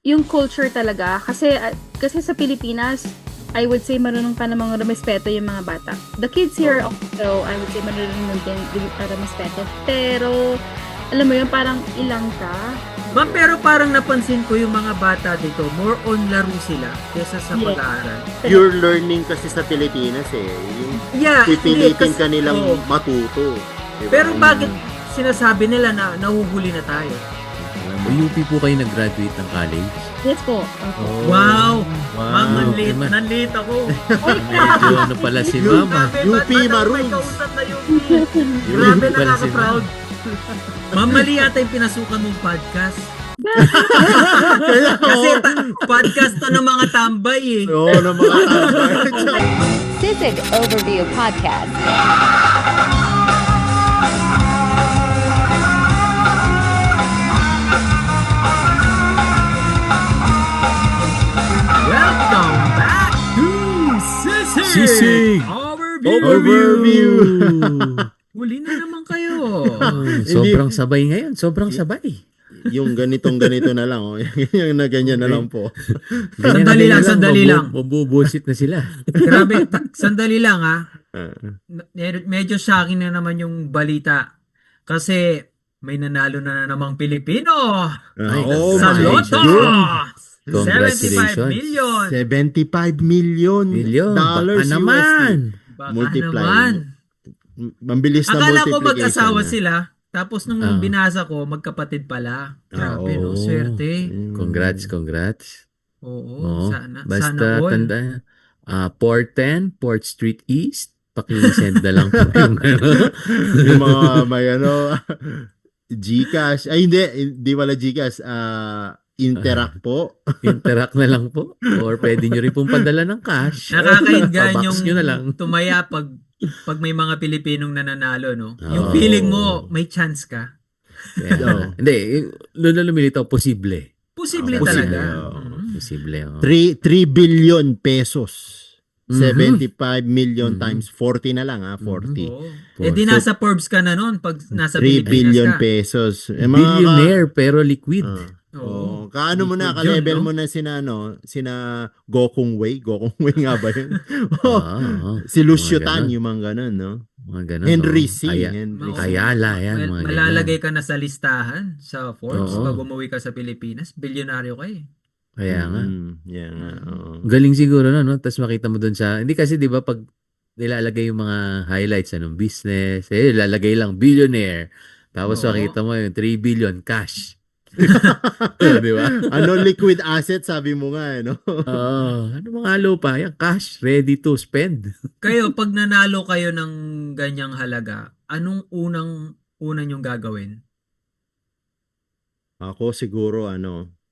yung culture talaga. Kasi sa Pilipinas, I would say marunong pa namang rumespeto yung mga bata. The kids here also, I would say marunong din rumespeto. Pero, alam mo yun, parang ilang ka. Ma'am, pero parang napansin ko yung mga bata dito, more on laro sila kesa sa pag-aaral. Pure learning kasi sa Pilipinas Yung pipilitin ka nilang matuto. Diba? Pero bakit sinasabi nila na nahuhuli na tayo? UP po kayo nag-graduate ng college? Yes po. Wow! Ma'am, nanlit ako. Medyo ano pala si Mama. UP Maroons. Kausap na UP. Grabe, nakaka-proud. Ma'am, mali yata yung pinasukan mong podcast. Kasi podcast to ng mga tambay Oo, ng mga tambay. Sisig Overview Podcast. Welcome back to Sisig Overview. Huli na naman kayo. Sobrang sabay ngayon. Sobrang sabay. Yung ganito na lang. Yung na ganyan na lang po. Sandali lang. Mabubusit na sila. Grabe, sandali lang ha. Medyo shocking na naman yung balita. Kasi may nanalo na namang Pilipino. Sa Lotto. Congratulations. 75 million. Dollars Baka naman. Baka Multiply. naman. Mambilis na Akala ko multiplication. mag-asawa na. sila. Tapos nung binasa ko, magkapatid pala. Grabe, no? Oo. Swerte. Congrats. Oo, sana. Basta Sana all. tanda, Port 10, Port Street East, pakisend na lang po yung Yung mga may Gcash. Ay, hindi wala Gcash. Interact po. Interact na lang po. Or pwede nyo rin pong padala ng cash. Nakakaingan Pabox yung nyo na lang. tumaya pag may mga Pilipinong nananalo, no? Oo. Yung feeling mo, may chance ka. Yeah. Hindi, lumilitaw, posible. Posible Posible, talaga. oo. Posible. 3 billion pesos. Mhm. 75 million times 40 na lang 40. Oo. Eh di nasa Forbes ka na noon pag nasa 3 Pilipinas billion ka. pesos. Billionaire pero liquid. Oo. Kaano mo na, Yun, ka-level no? mo na sina Gokong Wei nga ba yun? Si Lucio Mga Tan, ganon. yung mga ganun, no? Mga ganun. Henry oo. C. Henry C. Ayala, yan. Mga ganun. Malalagay ka na sa listahan sa Forbes Oo. pag umuwi ka sa Pilipinas. Bilyonaryo ka eh. Kaya nga. Yeah nga. oo. Galing siguro no? Tapos makita mo dun sa, hindi kasi di ba pag nilalagay yung mga highlights anong business, lalagay lang billionaire. Tapos Oo. makita mo yung 3 billion cash. Di ba? Liquid asset, sabi mo nga, no? Ano mga lupa? Yan, cash, ready to spend. Kayo, pag nanalo kayo ng ganyang halaga, anong una nyong gagawin? Ako siguro,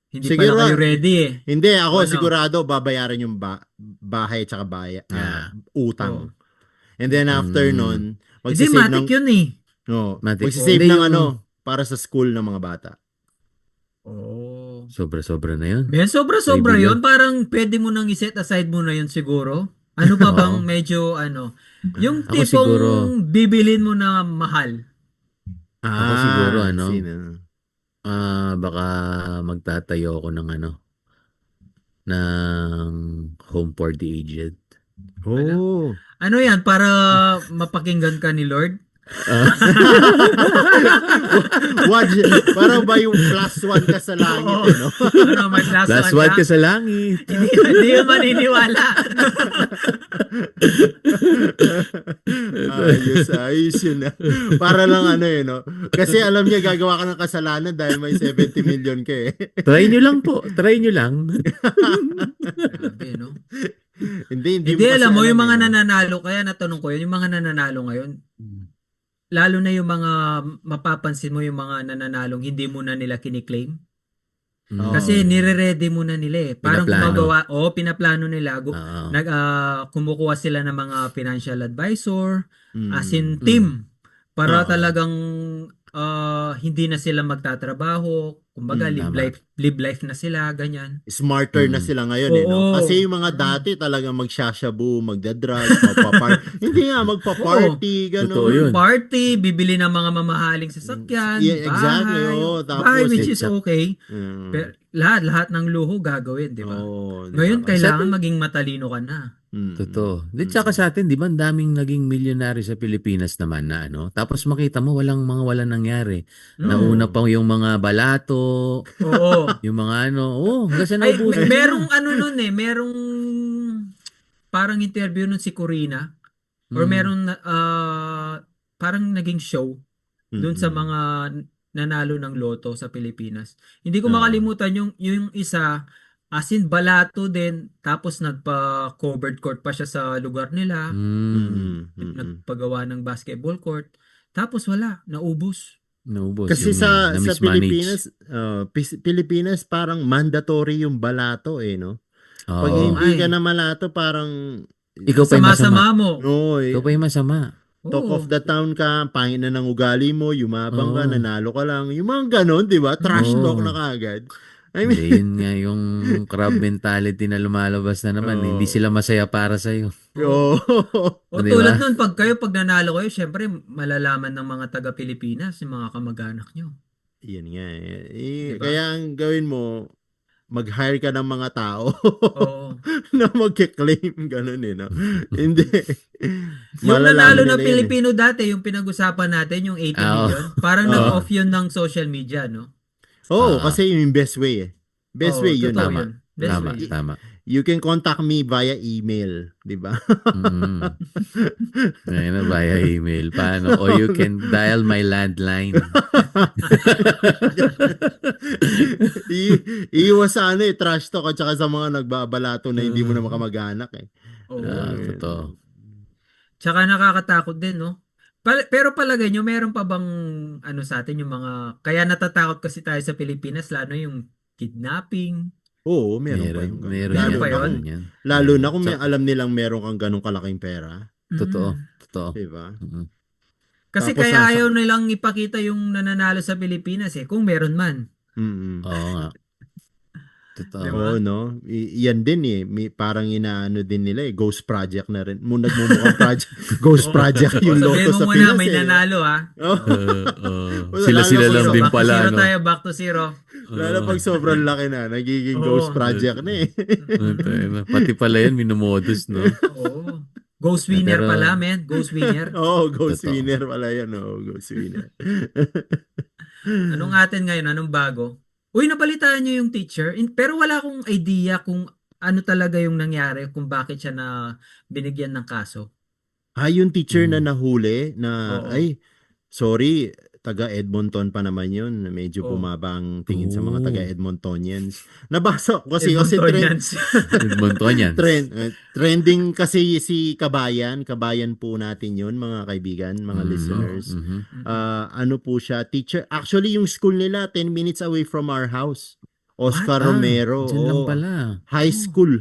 Hindi Siguro, pala kayo ready eh. hindi, ako Ano? sigurado babayaran yung bahay at saka utang. And then after nun, Hindi, magsisave matik yun eh. Matik. magsisave Hindi ng yung- para sa school ng mga bata. Oh. Sobra-sobra na yun. Ben, sobra-sobra 3 billion. yun. Parang pwede mo nang iset aside mo na yun siguro. Ano pa bang medyo yung Ako tipong siguro- bibilin mo na mahal. Ako siguro, sino? baka magtatayo ako ng ng home for the aged. Oh. Ano yan? Para mapakinggan ka ni Lord? Parang ba yung +1 ka sa langit, no? Ano, may plus Last one one ka sa langit. Hindi yun maniniwala. Ayos yun. Para lang no? Kasi alam niya gagawa ka ng kasalanan dahil may 70 million ka eh. Try nyo lang po. Try nyo lang. Grabe, no? Hindi Hindi, alam mo, yung mga no? nananalo, kaya natanong ko yun, yung mga nananalo ngayon, lalo na yung mga, mapapansin mo yung mga nananalong hindi mo na nila kiniklaim. Oo. Kasi nire-ready mo na nila eh. Parang Pinaplano. pinaplano nila. Oo. Kumukuha sila ng mga financial advisor, Mm. as in team, para Oo. talagang hindi na sila magtatrabaho, kumbaga Tama. live life na sila, ganyan. Smarter na Mm. sila ngayon eh, no? Oo. Kasi yung mga dati talagang magsashabu, magdadrugs, magpa-party. Hindi nga, magpa-party, Totoo gano'n. yun. Party, bibili ng mga mamahaling sasakyan, Yeah, exactly, bahay, oo. bahay Tapos, which is okay. Mm. Pero lahat ng luho gagawin, di ba? Oo, di Ngayon, ba? kailangan maging matalino ka na. Totoo. Di tsaka sa atin, di ba, ang daming naging milyonary sa Pilipinas naman na ano. Tapos makita mo, wala nangyari. Nauna pa yung mga balato, Oo. yung mga hanggang sa Ay, naubusan merong ano nun eh, merong parang interview nun si Corina or merong parang naging show dun sa mga nanalo ng loto sa Pilipinas. Hindi ko makalimutan yung isa as in balato din tapos nagpa-covered court pa siya sa lugar nila. Nagpagawa ng basketball court. Tapos wala, naubos. Naubos. Kasi sa na-mismanage. Pilipinas parang mandatory yung balato eh, no? Pag Oo. hindi ka Ay. na malato, parang Ikaw pa yung masama. Sama-sama mo. no, Ikaw pa yung masama. talk Oo. of the town ka, pangin na ng ugali mo, yumabang ka, Oo. nanalo ka lang. Yung mga ganon, di ba? Trash Oo. talk na kagad. I mean, Hindi, yun nga yung crab mentality na lumalabas na naman. Oo. Hindi sila masaya para sa'yo. oo. O Di tulad ba? nun, pag nanalo kayo, syempre malalaman ng mga taga-Pilipinas, yung mga kamag-anak nyo. Yan nga. Diba? Kaya ang gawin mo, mag-hire ka ng mga tao Oo. na mag-claim. Ganun eh, no? Hindi. Yung Malalaman nanalo nila na yun eh. Pilipino dati, yung pinag-usapan natin, yung 80 Oo. million, parang Oo. nag-off yun ng social media, no? Oo, Ah. kasi yung best way eh. Best Oo, way yun. totoo Tama. yun. Best Tama, way. tama. You can contact me via email, di ba? Ngayon na via email. Paano? Or you can dial my landline. Iiwas sa trash talk at saka sa mga nagbabalato na hindi mo na makamag-anak eh. Oo. Totoo. Tsaka nakakatakot din, no? Pero palagay nyo, meron pa bang ano sa atin yung mga, kaya natatakot kasi tayo sa Pilipinas, lalo yung kidnapping. Oo, meron pa yung ganun. Meron Lalo yan. pa yun? Meron yan. Lalo na kung may alam nilang meron kang ganong kalaking pera. Totoo. Totoo. Di ba? Mm. Kasi Tapos kaya ayaw nilang ipakita yung nananalo sa Pilipinas eh, kung meron man. Oo nga. Totoo. Diba? Oo, no? Yan din eh. Parang inaano din nila eh. Ghost project na rin. Nagmumukhang project. Ghost project yung Sabihin loto mo sa muna, Pinas may eh. nanalo ah. Sila lang din Back to pala. zero No? tayo, back to zero. Lalo pag sobrang laki na, nagiging ghost project na eh. Pati pala yan, minumodus, no? Oo. Ghost winner Pero- pala, men. Ghost winner. Oo, ghost Totoo. winner pala yan. Oo, ghost winner. Anong atin ngayon? Anong bago? Uy, nabalitaan nyo yung teacher. Pero wala akong idea kung ano talaga yung nangyari, kung bakit siya na binigyan ng kaso. Yung teacher na nahuli na, Oo. sorry, taga Edmonton pa naman yun. Medyo Oo. bumabang tingin sa mga Oo. taga Edmontonians. Nabasa ko kasi Edmontonians. Edmontonians. trending kasi si Kabayan po natin yun, mga kaibigan, mga listeners. Ano po siya, teacher. Actually, yung school nila 10 minutes away from our house. Oscar Romero. Diyan lang Oo. pala. High school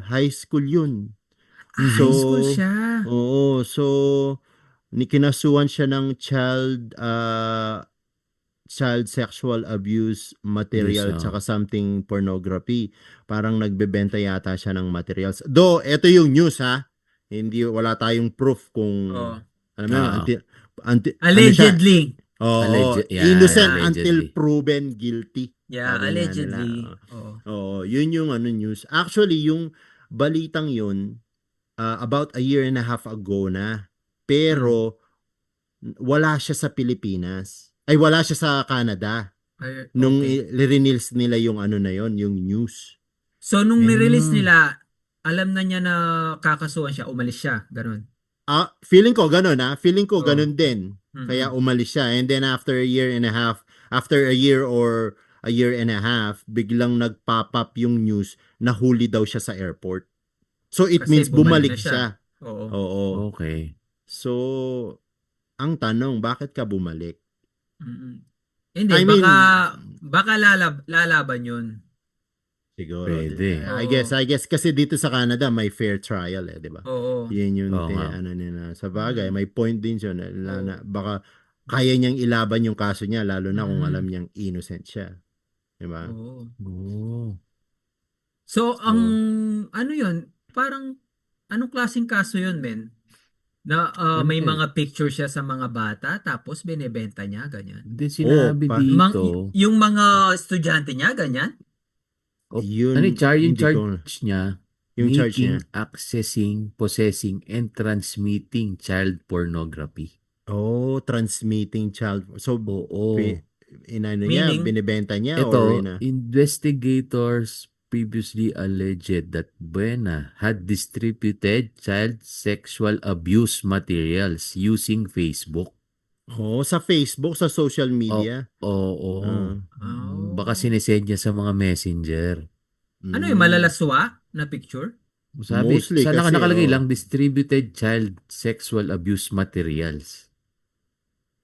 yun. High school siya. Oo, so kinasuhan siya ng child sexual abuse material Yes, tsaka something pornography. Parang nagbebenta yata siya ng materials. Though, ito yung news ha. Wala tayong proof kung Oo. alam mo yun, Allegedly. Innocent allegedly. until proven guilty. Yeah, Sabi nga allegedly. nila. Oo. Oo, yun yung news. Actually, yung balitang yun, about a year and a half ago na. Pero, wala siya sa Pilipinas. Ay, wala siya sa Canada. Ay, Nung okay. i-release nila yung na yun, yung news. So, nung nirelease nila, alam na niya na kakasuhan siya, umalis siya. Ganon. Feeling ko ganun Feeling ko Oo. ganun din. Kaya umalis siya. And then after a year or a year and a half, biglang nag-pop up yung news na huli daw siya sa airport. So it Kasi means bumalik bumalik na siya. siya. Oo. Oo. Okay. So ang tanong, bakit ka bumalik? Mm-mm. Hindi, I mean, baka lalaban yun. Siguro. Pwede. I guess kasi dito sa Canada may fair trial di ba? Oo. Yun yung Oo nga. nila. Sa bagay, may point din siya na baka kaya niyang ilaban yung kaso niya lalo na kung alam niyang innocent siya. Di ba? Oo. Oh. So, ano yun? Parang, anong klaseng kaso yun, men? Na Ano may eh, mga picture siya sa mga bata, tapos binebenta niya, ganyan. hindi Oo, sinabi Mang, dito. yung mga estudyante niya, ganyan. Yun, Yung hindi charge ko, niya, yung charge niya. making, accessing, possessing, and transmitting child pornography. Oh, transmitting child. So, Oo. inano niya, Meaning, binibenta niya or Ito, investigators previously alleged that Buena had distributed child sexual abuse materials using Facebook. sa Facebook, sa social Oo, media. oo. Ah, Baka oh, sinesend niya sa mga messenger. ano yung mm, malalaswa na picture? Sabi, mostly kasi, nakalagay lang distributed child sexual abuse materials.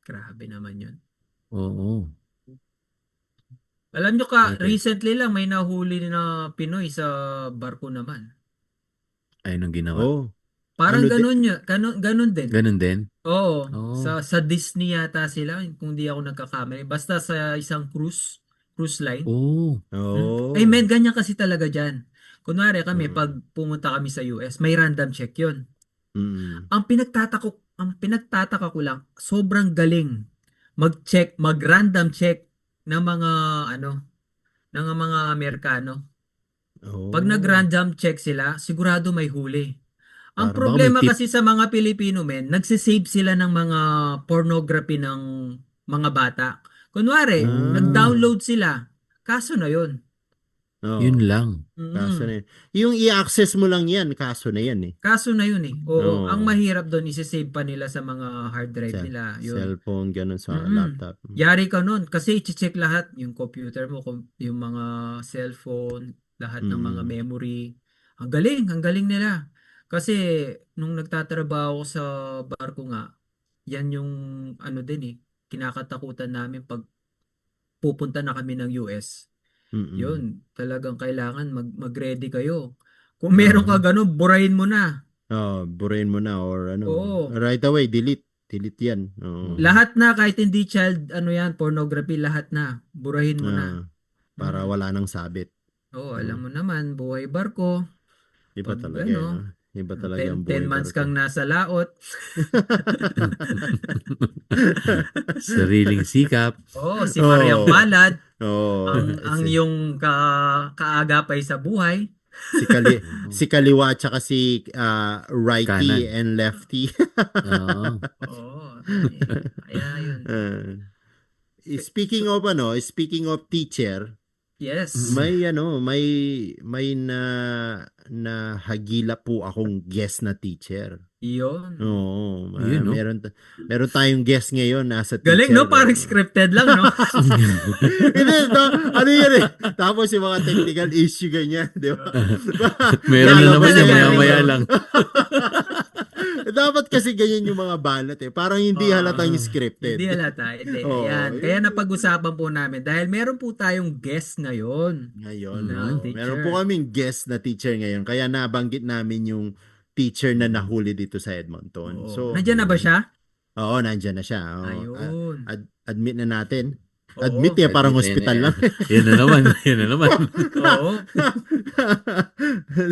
Grabe naman yun. Oo. Alam nyo ka, Okay. recently lang may nahuli na Pinoy sa barko naman. Ayun ang ginawa. Oh, Parang ano ganun yun, ganun din. Ganun din? Oo, Oo. sa Disney yata sila, kung di ako nagkakamali. Basta sa isang cruise line. Oo. Ay, Oh. men, ganyan kasi talaga dyan. Kunwari kami, pag Mm. pumunta kami sa US, may random check yun. Mm. Ang pinagtataka ko lang, sobrang galing mag-random check ng mga, ng mga Amerikano. Pag Oh. nag-random check sila, sigurado may huli. Ang Baka may problema tip. kasi sa mga Pilipino, men, nagsisave sila ng mga pornography ng mga bata. Kunwari, Ah. nag-download sila. Kaso na yun. Yun Oh. lang. Kaso Mm. na yun. Yung i-access mo lang yan, kaso na yan eh. Kaso na yun eh. Oo, ang Oh. mahirap doon, isi-save pa nila sa mga hard drive nila. Yun. Cellphone, ganun sa Mm. laptop. Yari ka nun. Kasi i-check lahat. Yung computer mo, yung mga cellphone, lahat ng mga Mm. memory. Ang galing nila. Kasi nung nagtatrabaho ko sa barko nga, yan yung din eh, kinakatakutan namin pag pupunta na kami ng US. Mm. Yun, talagang kailangan mag-ready kayo. Kung meron ka ganun, burahin mo na. Burahin mo na or Oo. right away, delete. Delete yan. Oo. Lahat na, kahit hindi child, yan, pornography, lahat na. Burahin mo na. Para Mm. wala nang sabit. Oo, alam mo naman, buhay barko. Iba Pag talaga eh, no? Iba talaga ang 10 buhay months barko. kang nasa laot. Sariling sikap. Oo, si Mariang Oh. Palad, Oh, ang yung kaagapay sa buhay. si kaliwa tsaka si righty Kanan. and lefty. Oo. Oo, kaya yun. Speaking of teacher, Yes. may hagila po akong guest na teacher. Yun. Oo, Yun, no? meron tayong guest ngayon nasa Galing, teacher. no? Parang scripted lang, no? Hindi, ano yan eh. Tapos yung mga technical issue ganyan, di ba? Meron na naman Talaga, yung maya-maya Rico. lang. Dapat kasi ganyan yung mga banat eh. Parang hindi halatang scripted. Hindi halata. Hindi. Oo, Ayan. Kaya napag-usapan po namin dahil meron po tayong guest ngayon. Ngayon, Na oo. teacher. Meron po kaming guest na teacher ngayon. Kaya nabanggit namin yung teacher na nahuli dito sa Edmonton. Oo. So, Nandiyan na ba siya? oo, nandyan na siya. Oo. Ayun. Admit na natin. Oo. Admit niya, parang hospital lang. Yan na naman. Yan na naman. Oo.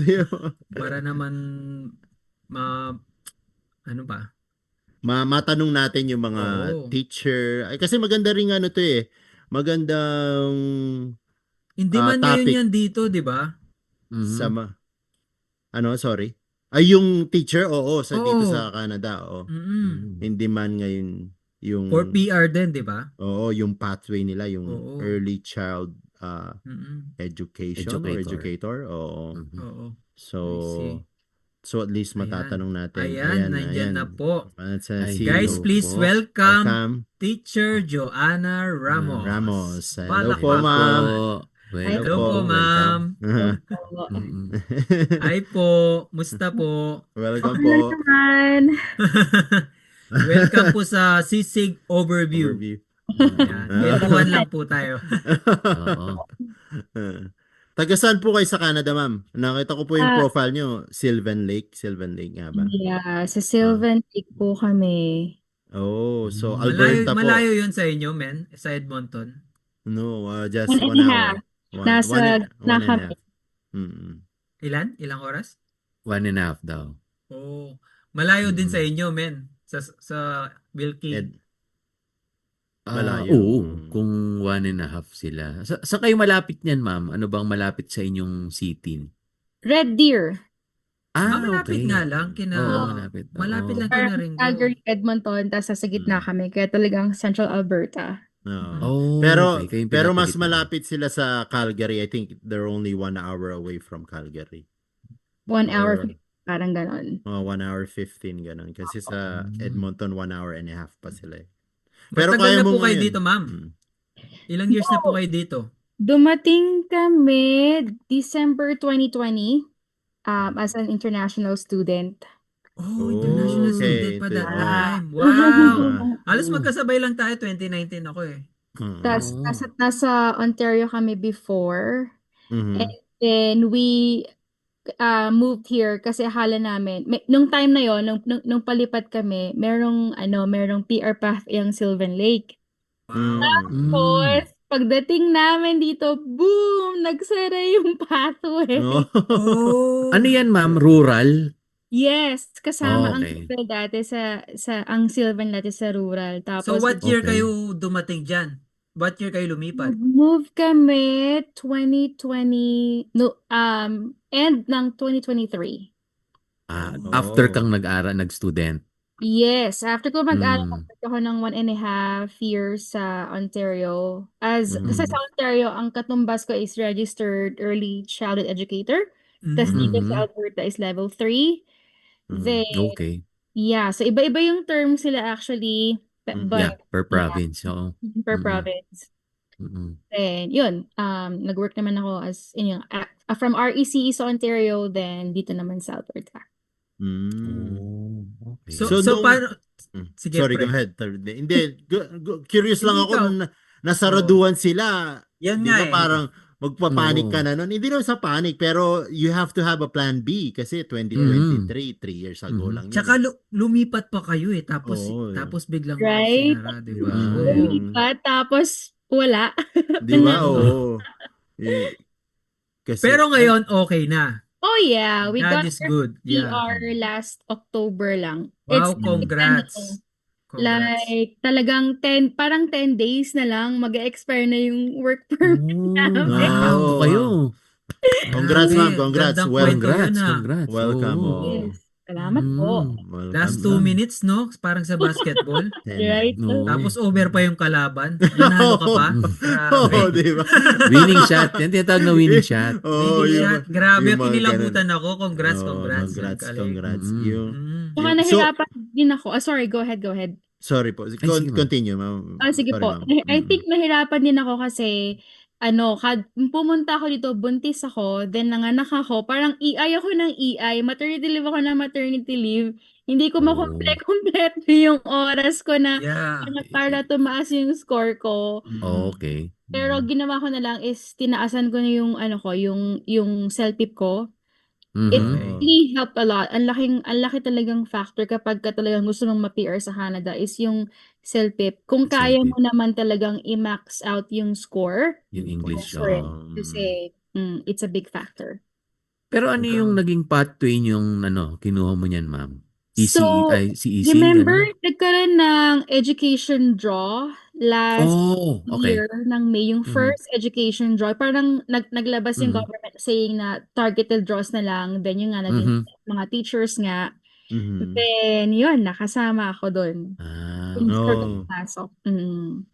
Di ba? Para naman ano ba? Matanong natin yung mga Oo. teacher. Ay, kasi maganda rin ano to eh. Magandang Hindi man ngayon topic yan dito, di ba? sa sorry. Ay, yung teacher, oo, dito Oo. sa Canada, oo. Mm-mm. Hindi man ngayon yung For PR din, di ba? oo, yung pathway nila, yung Oo. early child Mm-mm. education or educator. Oo. Oo. So, I see. at least Ayan. matatanong natin. Ayan, nandyan na po. Si Guys, please welcome Teacher Joanna Ramos. Ramos. Hello po, Palakpak. ma'am. Hello po, ma'am. Hi po. Musta po? Welcome Hello po. naman. Welcome po sa Sisig Overview. Ayan. Kwentuhan lang po tayo. Oo. Taga saan po kayo sa Canada, ma'am? Nakita ko po yung profile nyo. Sylvan Lake. Sylvan Lake nga ba? Yeah, sa Sylvan Lake po kami. Oh, so Alberta po. Malayo yun sa inyo, men? Sa Edmonton? No, just One and 1 a hour. half. Nasa One and a kami. half. Mm-mm. Ilang oras? 1.5 daw. Oh, malayo din sa Mm. inyo, men. Sa Wilkie. Ed, Oo, malayo. kung 1.5 sila. Sa kayo malapit niyan, ma'am? Ano bang malapit sa inyong city? Red Deer. Malapit Okay. nga lang Oo, malapit. malapit Oo. lang Parang kina Ringo. Calgary, Edmonton, tapos sa gitna kami. Kaya talagang Central Alberta. Oo. Oh, Pero okay. Kayong pero mas pinapagitnaan. malapit sila sa Calgary. I think they're only 1 hour away from Calgary. 1 hour, Or parang ganon. 1 hour 15 ganun. Kasi sa Edmonton 1 hour and a half pa sila. Matagal kaya na mo po kayo ngayon. dito, ma'am. Ilang years na po kayo dito? Dumating kami December 2020 as an international student. Oh, international student pa that Ah. time. Wow! Halos Oh. magkasabay lang tayo, 2019 ako eh. Tas, Oh. nasa Ontario kami before. Mhm. And then we moved here kasi akala namin, nung time na yon, nung palipat kami, merong PR path yung Sylvan Lake. Wow. Tapos, pagdating namin dito, boom! Nagsara yung pathway. Oh. Oh. Ano yan, ma'am? Rural? Yes, kasama ang Okay. Sylvan dati ang Sylvan dati sa rural. So Tapos, what year Okay. kayo dumating dyan? What year kayo lumipat? move kami 2020, no, end ng 2023. After Oh. kang nag-student. Yes, after ko mag-aral, Mm. nag ako ng 1.5 years sa Ontario. Kasi Mm. sa Ontario, ang katumbas ko is registered early childhood educator. Tapos dito Mhm. sa Alberta is level 3. Then, Okay. yeah, so iba-iba yung term sila actually, Yeah, but per province. Oo. per Mm. province. Mm. Then, yun, nag-work naman ako as, from RECE sa Ontario, then dito naman sa Alberta. Mm. Oh, okay. So nung- paano? Sige, Sorry, pre. go ahead. Hindi, curious lang Hindi ako ikaw. nung nasaraduan sila. Yan Di nga ba eh. parang magpapanik ka Oo. na nun? Hindi naman sa panic, pero you have to have a plan B kasi 2023, 3 years ago Mhm. lang yun. Tsaka lumipat pa kayo eh. Tapos Oo, tapos biglang Right? sinara, di Di ba? ba? Oo. Lumipat, tapos wala. Di ba? Oo. Kasi, Pero ngayon okay na. Oh yeah, we That got is our good. Yeah. PR last October lang. Wow, It's congrats. Congrats. like talagang 10 days na lang mag-expire na yung work permit namin. Wow, Oh, kayo. Congrats, Grabe, ma'am. Congrats. gandang Well, kwento yun, Congrats, ah. congrats. welcome. Oo. Oh. Yes. Salamat po. Welcome. Last 2 minutes, no? Parang sa basketball. Right? Oo. Tapos over pa yung kalaban. Nanalo ka pa. Grabe. Oo, di ba? Winning shot. Yan tinatawag na winning shot. Oo, Winning yung- shot. Grabe, yung mga kinilabutan ganun. ako. Congrats, Oo, congrats. Congrats, Galing. congrats. Mm. Yung, Saka so, nahirapan din ako. Sorry, go ahead. sorry po. sige, ma'am. Continue, ma'am. Sige Sorry, po. ma'am. I think nahirapan din ako kasi pumunta ako dito, buntis ako, then nanganak ako, parang EI ako ng EI, maternity leave ako ng maternity leave. Hindi ko makomplete yung oras ko na Yeah. para tumaas yung score ko. Okay. Pero ginawa ko na lang is tinaasan ko na yung yung CELPIP ko. It Mhm. really helped a lot. Ang laki talagang factor kapag ka talagang gusto mong ma-PR sa Canada is yung CELPIP. Kung kaya mo naman talagang i-max out yung score, Yung English. go for it. Oo. Kasi it's a big factor. Pero ano yung naging pathway yung kinuha mo niyan, ma'am? So, CEC? remember, ganun? nagkaroon ng education draw last Oh, okay. year ng May, yung first education draw. Parang naglabas yung government saying na targeted draws na lang. Then yung nga, naging mga teachers nga. Mhm. Then, yun, nakasama ako doon. Yung score ko Oh. pumasok.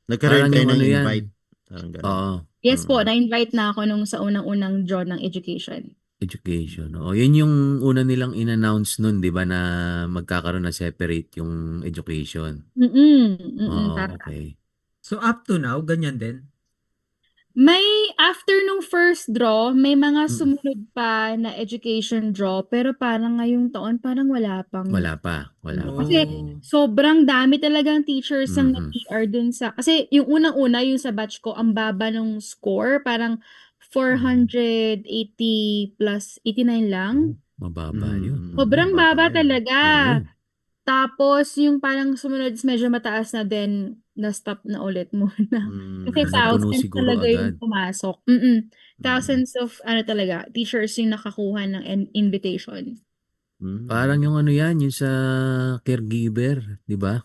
Nagkaroon Parang kayo yung ng ano yan. invite. Parang ganun. Oo. Yes po, na-invite na ako nung sa unang-unang draw ng education. Education. O, yun yung una nilang in-announce nun, di ba, na magkakaroon na separate yung education. Oo, Tama. okay. So up to now, ganyan din. May, after nung first draw, may mga sumunod pa na education draw, pero parang ngayong taon, parang wala pang. Wala pa. Kasi sobrang dami talagang teachers ang Mhm. na-PR dun sa, kasi yung unang-una, yung sa batch ko, ang baba nung score, parang 480 plus 89 lang. Mababa yun. Sobrang baba talaga. Oo. Tapos, yung parang sumunod is medyo mataas na din, na-stop na ulit muna. Kasi Napuno thousands siguro talaga yung agad. pumasok. Mm. Thousands of, talaga, teachers yung nakakuha ng invitation. Parang yung ano yan, yung sa caregiver, di ba?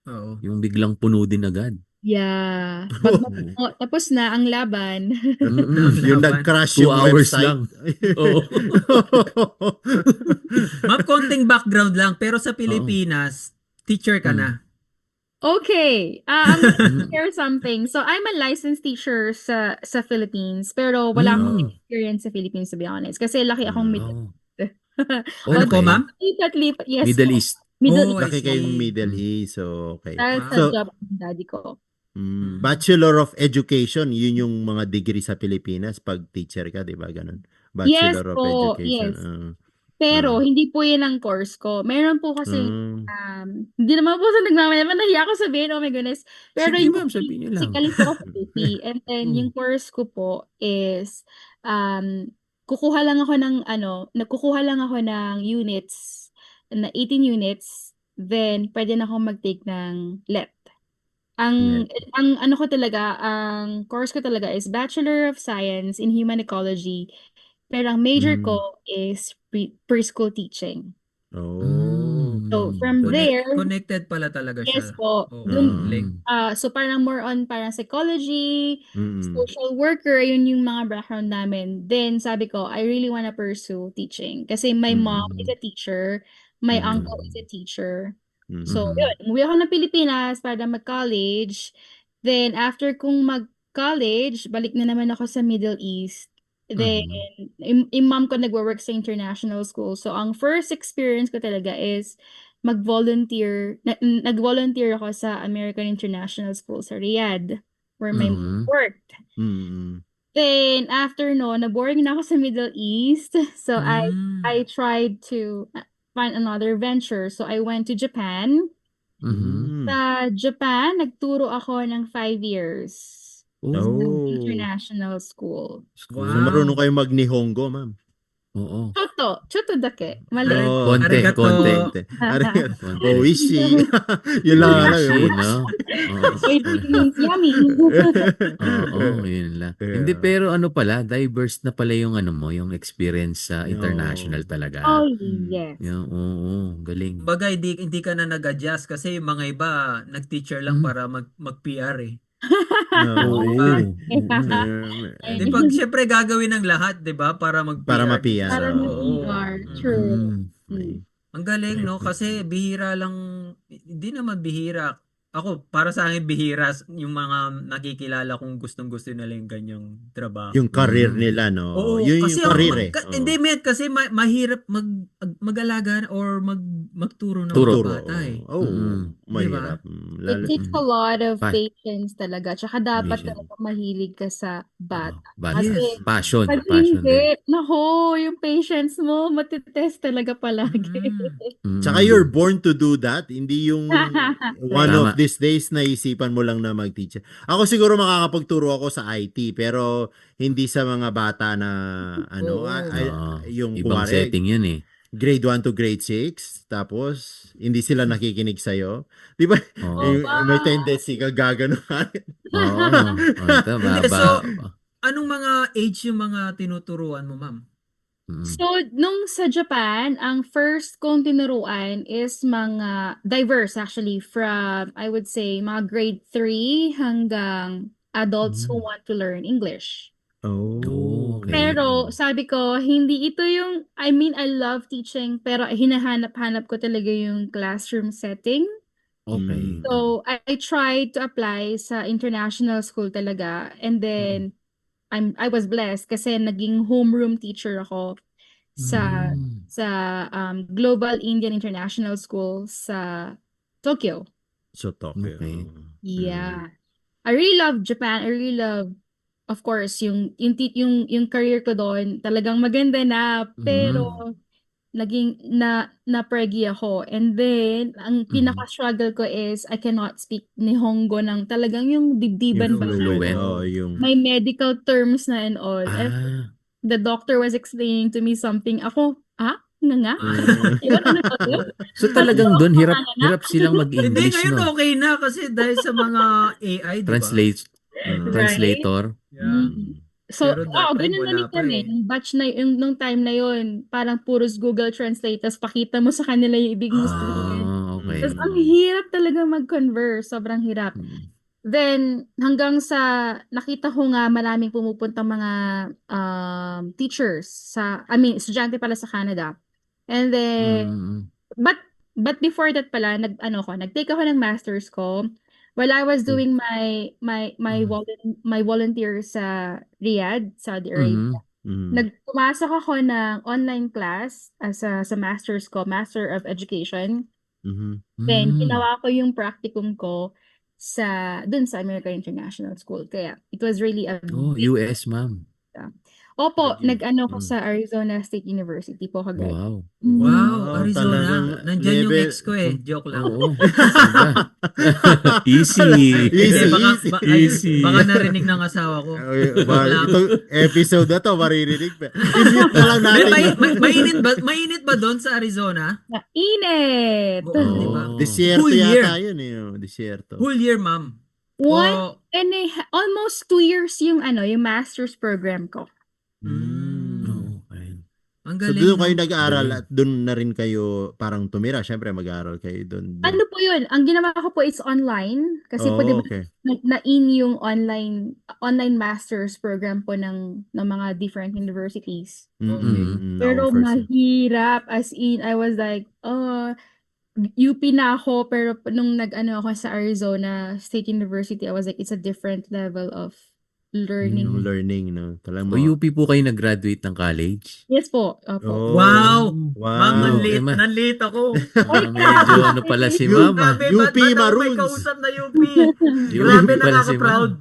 Oo. Yung biglang puno din agad. Yeah. Pag tapos na ang laban. Yung Laban. nag-crash 2 yung hours website. lang. Oo. Ma'am, konting background lang, pero sa Oo. Pilipinas, teacher ka na. Okay. I'm gonna share something. So, I'm a licensed teacher sa Philippines, pero wala akong experience sa Philippines, to be honest. Kasi laki akong Oh. Ano po, Okay. ma'am? Lipat-lipat. Yes Middle po. East. Middle Oh, I Laki kayong see. Middle East. So, okay. Dahil sa So, job ng daddy ko. Bachelor of Education, yun yung mga degree sa Pilipinas pag teacher ka, di ba? Ganun. Yes Bachelor of po, Education. yes. Pero, hindi po yun ang course ko. Meron po kasi, hindi naman po sa nagmamaya, nahiya ako sabihin, oh my goodness. Pero Sige, yung ma'am, sabihin niyo lang. basically po ako sa UP. And then, yung course ko po is, kukuha lang ako ng units, na 18 units, then, pwede na akong mag-take ng LET. Ang ano ko talaga, ang course ko talaga is Bachelor of Science in Human Ecology. Pero ang major ko is preschool teaching. So, from there, Connected pala talaga siya. yes po. Oo, Dun, so parang more on parang psychology, social worker, yun yung mga background namin. Then sabi ko, I really wanna pursue teaching. Kasi my mom is a teacher, my uncle is a teacher. So, yun. Umuwi ako ng Pilipinas para mag-college. Then, after kong mag-college, balik na naman ako sa Middle East. Then, yung mom ko nagwo-work sa international school. So, ang first experience ko talaga is mag-volunteer. Nag-volunteer ako sa American International School sa Riyadh, where my mom worked. Then, after no, na-boring na ako sa Middle East. So, I tried to find another venture. So, I went to Japan. Sa Japan, nagturo ako ng 5 years. Sa international school. So, marunong kayo mag-Nihongo, ma'am? Oo. Choto dake. Mali. Konti, Arigato. konti. Arigato. Oishi. Yun lang alam Oishi, yun. no? Oishi means yummy. Oo, yun lang. Hindi, pero ano pala, diverse na pala yung ano mo, yung experience sa international talaga. Oh, yes. Oo, galing. Bagay, hindi ka na nag-adjust kasi yung mga iba, nag-teacher lang para mag-PR eh. Di pag syempre gagawin ng lahat, di ba? Para mag-PR. Para ma-PR. Para mag-PR. True. Ang galing, no? Kasi bihira lang, hindi naman bihira. Ako, para sa akin, bihira yung mga nakikilala kong gustong-gusto nila yung ganyang trabaho. Yung career nila, no? Oo, Yun kasi yung career eh. Hindi, man, kasi mahirap mag-alaga or magturo ng Turo. mga bata eh. Mahirap. It takes a lot of patience talaga. Tsaka dapat talaga mahilig ka sa bata. Kasi Passion. pag Passion hindi, yung patience mo, matitest talaga palagi. Tsaka you're born to do that. Hindi yung one of these days naisipan mo lang na mag-teacher. Ako siguro makakapagturo ako sa IT, pero hindi sa mga bata na yung ibang kuwari, setting yun eh. grade 1 to grade 6, tapos hindi sila nakikinig sa'yo. Di ba? May tendency ka gaganon. So, anong mga age yung mga tinuturuan mo, ma'am? So, nung sa Japan, ang first kong tinuruan is mga diverse actually from, I would say, mga grade 3 hanggang adults who want to learn English. Okay. Pero sabi ko, hindi ito yung, I mean, I love teaching, pero hinahanap-hanap ko talaga yung classroom setting. Okay. So, I tried to apply sa international school talaga. And then, I was blessed kasi naging homeroom teacher ako sa Global Indian International School sa Tokyo. So, Tokyo. Okay. Yeah. I really love Japan. I really love, of course, yung career ko doon, talagang maganda na, pero naging na-preggy ako. And then, ang pinaka-struggle ko is I cannot speak Nihongo ng talagang yung dibdiban ba? May medical terms na and all. And the doctor was explaining to me something. Ako, Nga. Yun, ano ba yun? So talagang doon hirap silang Hindi, mag-English, ngayon no? okay na kasi dahil sa mga AI, di ba? Translator. Yeah. So, Pero that time, ganun na wala rin pa kami. eh. Yung batch na, nung time na yun, parang puros Google Translate, tapos pakita mo sa kanila yung ibig mo sabihin. Okay. Tapos ang hirap talaga mag-converse. Sobrang hirap. Then, hanggang sa nakita ko nga maraming pumupuntang mga teachers estudyante pala sa Canada. And then, but before that pala, nag-take ako ng masters ko. While I was doing my volunteer sa Riyadh, Saudi Arabia. Pumasok ako ng online class sa masters ko, Master of Education. Then, ginawa ko yung practicum ko dun sa American International School. Kaya, it was really a US, ma'am. Opo, nag-ano ko sa Arizona State University po kagad. Wow. Wow, Arizona. talagang Nandyan yung level- ex ko eh. Joke lang. Oo. Easy. Easy, Easy. Baka narinig ng asawa ko. Itong episode na to, maririnig pa. I-mute na lang natin. Mainit ba doon sa Arizona? Init! Oo, di ba? Desierto Whole yata year. yun eh. Desierto. Whole year, ma'am. Almost 2 years yung master's program ko. Okay. Ang So galing. doon kayo no? nag-aaral at doon na rin kayo parang tumira. Siyempre mag-aaral kayo doon. Ano po yun? Ang ginawa ko po is online. Kasi po, di ba, okay. na-in yung online master's program po ng mga different universities. Pero mahirap. As in, I was like, UP na ako. Pero nung nag-ano ako sa Arizona State University, I was like, it's a different level of learning. Yung learning, no? Talagang O UP po kayo nag-graduate ng college? Yes po. Opo. Oh, Wow! Wow. Ma'am, Okay, nanlit ako. Medyo ano pala si mama. Grabe, UP ba't ako Maroons. may kausap na UP? Grabe, pala si nakaka-proud.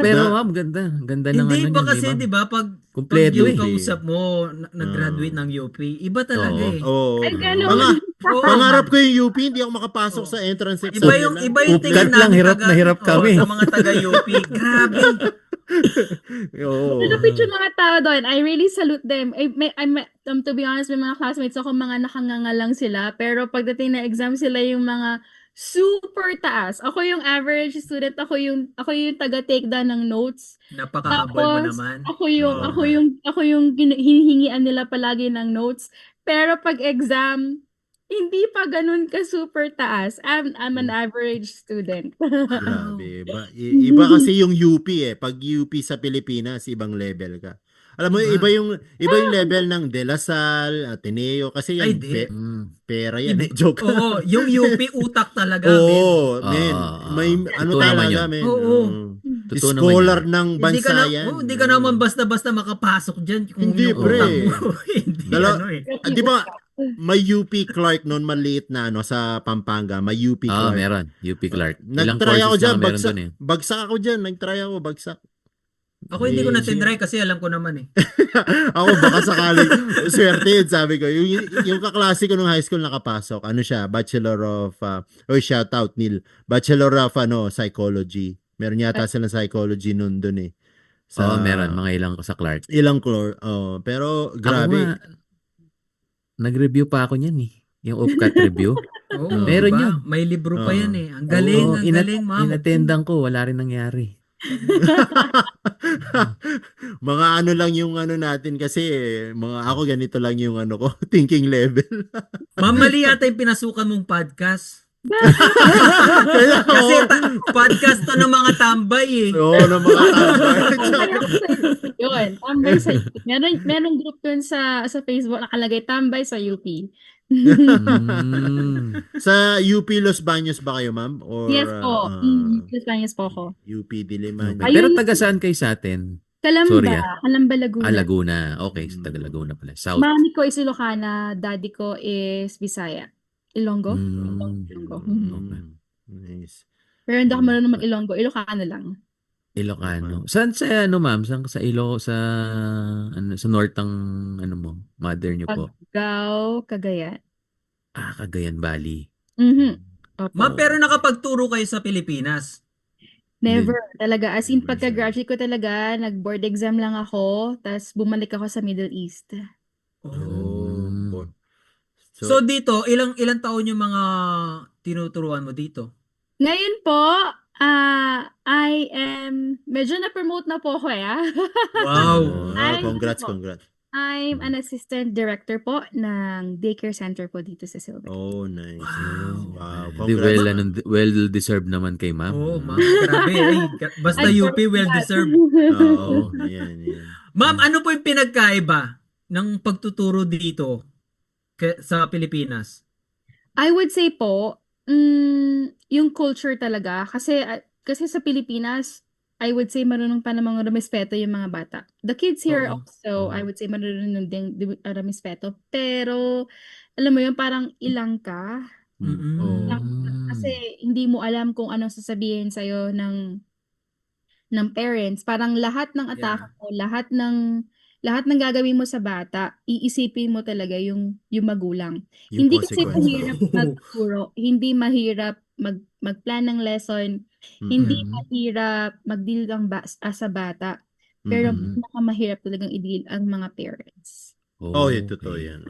Pero ma'am, ganda ng Hindi ano ba niyan, kasi, ma'am? di ba, pag Kompleto yung eh. kausap mo, nag-graduate ng UP, iba talaga eh. Oh. Ay, ganun. Pangarap ko yung UP, hindi ako makapasok sa entrance exam. Iba yung tingin Upkat lang, namin hirap na hirap kami. sa mga taga-UP. Grabe. Oo. Malupit yung mga tao doon. I really salute them. To be honest, may mga classmates ako, mga nakanganga lang sila. Pero pagdating na exam, sila yung mga super taas. Ako yung average student. Ako yung taga-take down ng notes. Napaka-humble mo Tapos, naman. ako yung hinihingian nila palagi ng notes. Pero pag exam, hindi pa ganun ka super taas. I'm an average student. Grabe. Iba kasi yung UP eh. Pag UP sa Pilipinas, ibang level ka. Alam mo, iba yung level ng De La Salle, Ateneo, kasi yan, Ay, di. pera yan. Joke. Oo, yung UP utak talaga. Oo, men. men. May ano Totoo naman talaga, yun. men. Oo. Totoo naman Scholar yan. ng bansa yan. Hindi ka naman basta-basta makapasok dyan. Kung Hindi, yung pre. utak mo, hindi ano eh. Di ba, may UP Clark noon, maliit na sa Pampanga. May UP Clark. Meron. UP Clark. Ilang Nag-try ako courses dyan, na meron doon eh. bagsak ako dyan. Nag-try ako, bagsak. Ako hindi ko na-try kasi alam ko naman eh. Ako baka sakali swerte yun, sabi ko. Yung kaklase ko nung high school nakapasok, ano siya, Bachelor of shout out Neil, Bachelor of Psychology. Meron yata silang psychology nun dun eh. Meron mga ilang sa Clark. Ilang pero grabe. Nag-review pa ako niyan eh. Yung UPCAT review. Oo, Meron diba? yun. May libro pa yan eh. Ang galing, ang galing, ma'am. Inattendan ko, wala rin nangyari. Mga ano lang yung ano natin kasi ako ganito lang yung ano ko, thinking level. Ma'am, mali yata yung pinasukan mong podcast. Kaya, Kasi podcast to ng mga tambay eh. Oo, ng mga tambay. Yun, tambay sa UP. Merong group yun sa Facebook nakalagay, tambay sa UP. Sa UP Los Baños ba kayo, ma'am? Or, Yes po. Los Baños po ako. UP Diliman. Okay. Pero taga saan kayo sa atin? Sorry, Kalamba, Laguna. Laguna. Okay, taga Laguna pala. South. Mami ko is Ilocana, daddy ko is Bisaya. Ilonggo? Ilonggo. Nice. Pero hindi ako marunong mag-Ilonggo. Ilocano lang. Ilocano. Saan sa ma'am? Saan sa sa north ang mother niyo po? Paggaw, Cagayan. Cagayan Valley. Opo. Ma'am, pero nakapagturo kayo sa Pilipinas. Never. Talaga. As in, pagka-graduate ko talaga, nag-board exam lang ako, tapos bumalik ako sa Middle East. Oh. po. So dito, ilang taon yung mga tinuturuan mo dito? Ngayon po, medyo na-promote na po ako Wow. Congrats. I'm an assistant director po ng daycare center po dito sa Silver. Oh, nice. Wow. Di Congrats. well-deserved naman kay ma'am. Oo, ma'am. Grabe. Basta Ay, UP, well-deserved. Oo, yan. Ma'am, ano po yung pinagkaiba ng pagtuturo dito sa Pilipinas? I would say po, yung culture talaga. Kasi sa Pilipinas, I would say marunong pa namang rumespeto yung mga bata. The kids here Oo. also, I would say marunong din rumespeto. Pero, alam mo yun, parang ilang ka. Mm-mm. Kasi hindi mo alam kung anong sasabihin sa'yo ng parents. Parang lahat ng atake mo, lahat ng gagawin mo sa bata, iisipin mo talaga yung magulang. Yung Hindi kasi consequence. mahirap magturo, hindi mahirap magplan ng lesson, hindi mahirap mag-deal sa bata. Pero mahirap talagang i-deal ang mga parents. Yun, totoo yan.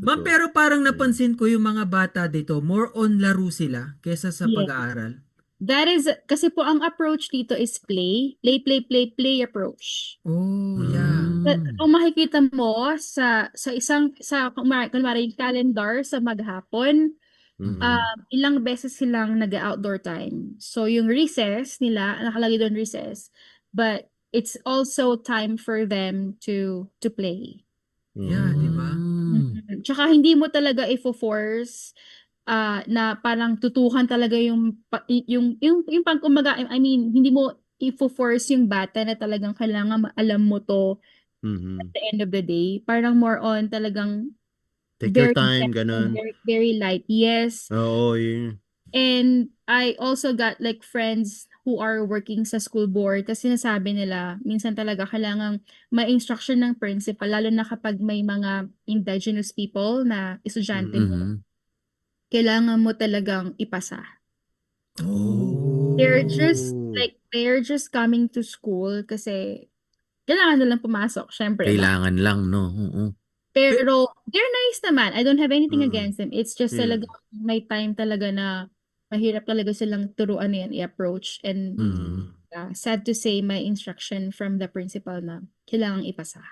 Ma'am, pero parang napansin ko yung mga bata dito, more on laro sila kesa sa Yes. pag-aaral. That is, kasi po ang approach dito is play approach. Oh, yeah. Kung makikita mo sa kunwari yung calendar sa maghapon, ilang beses silang nag-outdoor time. So yung recess nila, nakalagay doon recess, but it's also time for them to play. Yeah, di ba? Tsaka hindi mo talaga i-force na parang tutukan talaga yung pagkumaga, I mean, hindi mo i-force yung bata na talagang kailangan alam mo to at the end of the day. Parang more on talagang Take your very time, gentle, ganun. very, very light. Yes. Oo, yun. And I also got like friends who are working sa school board kasi sinasabi nila, minsan talaga kailangang may instruction ng principal, lalo na kapag may mga indigenous people na estudyante mo, kailangan mo talagang ipasa. Oh. They're just coming to school kasi kailangan nilang pumasok, syempre. Kailangan lang, no? Pero they're nice naman. I don't have anything against them. It's just Yeah. talaga may time talaga na mahirap talaga silang turuan yan, i-approach. And sad to say, my instruction from the principal na kailangang ipasa.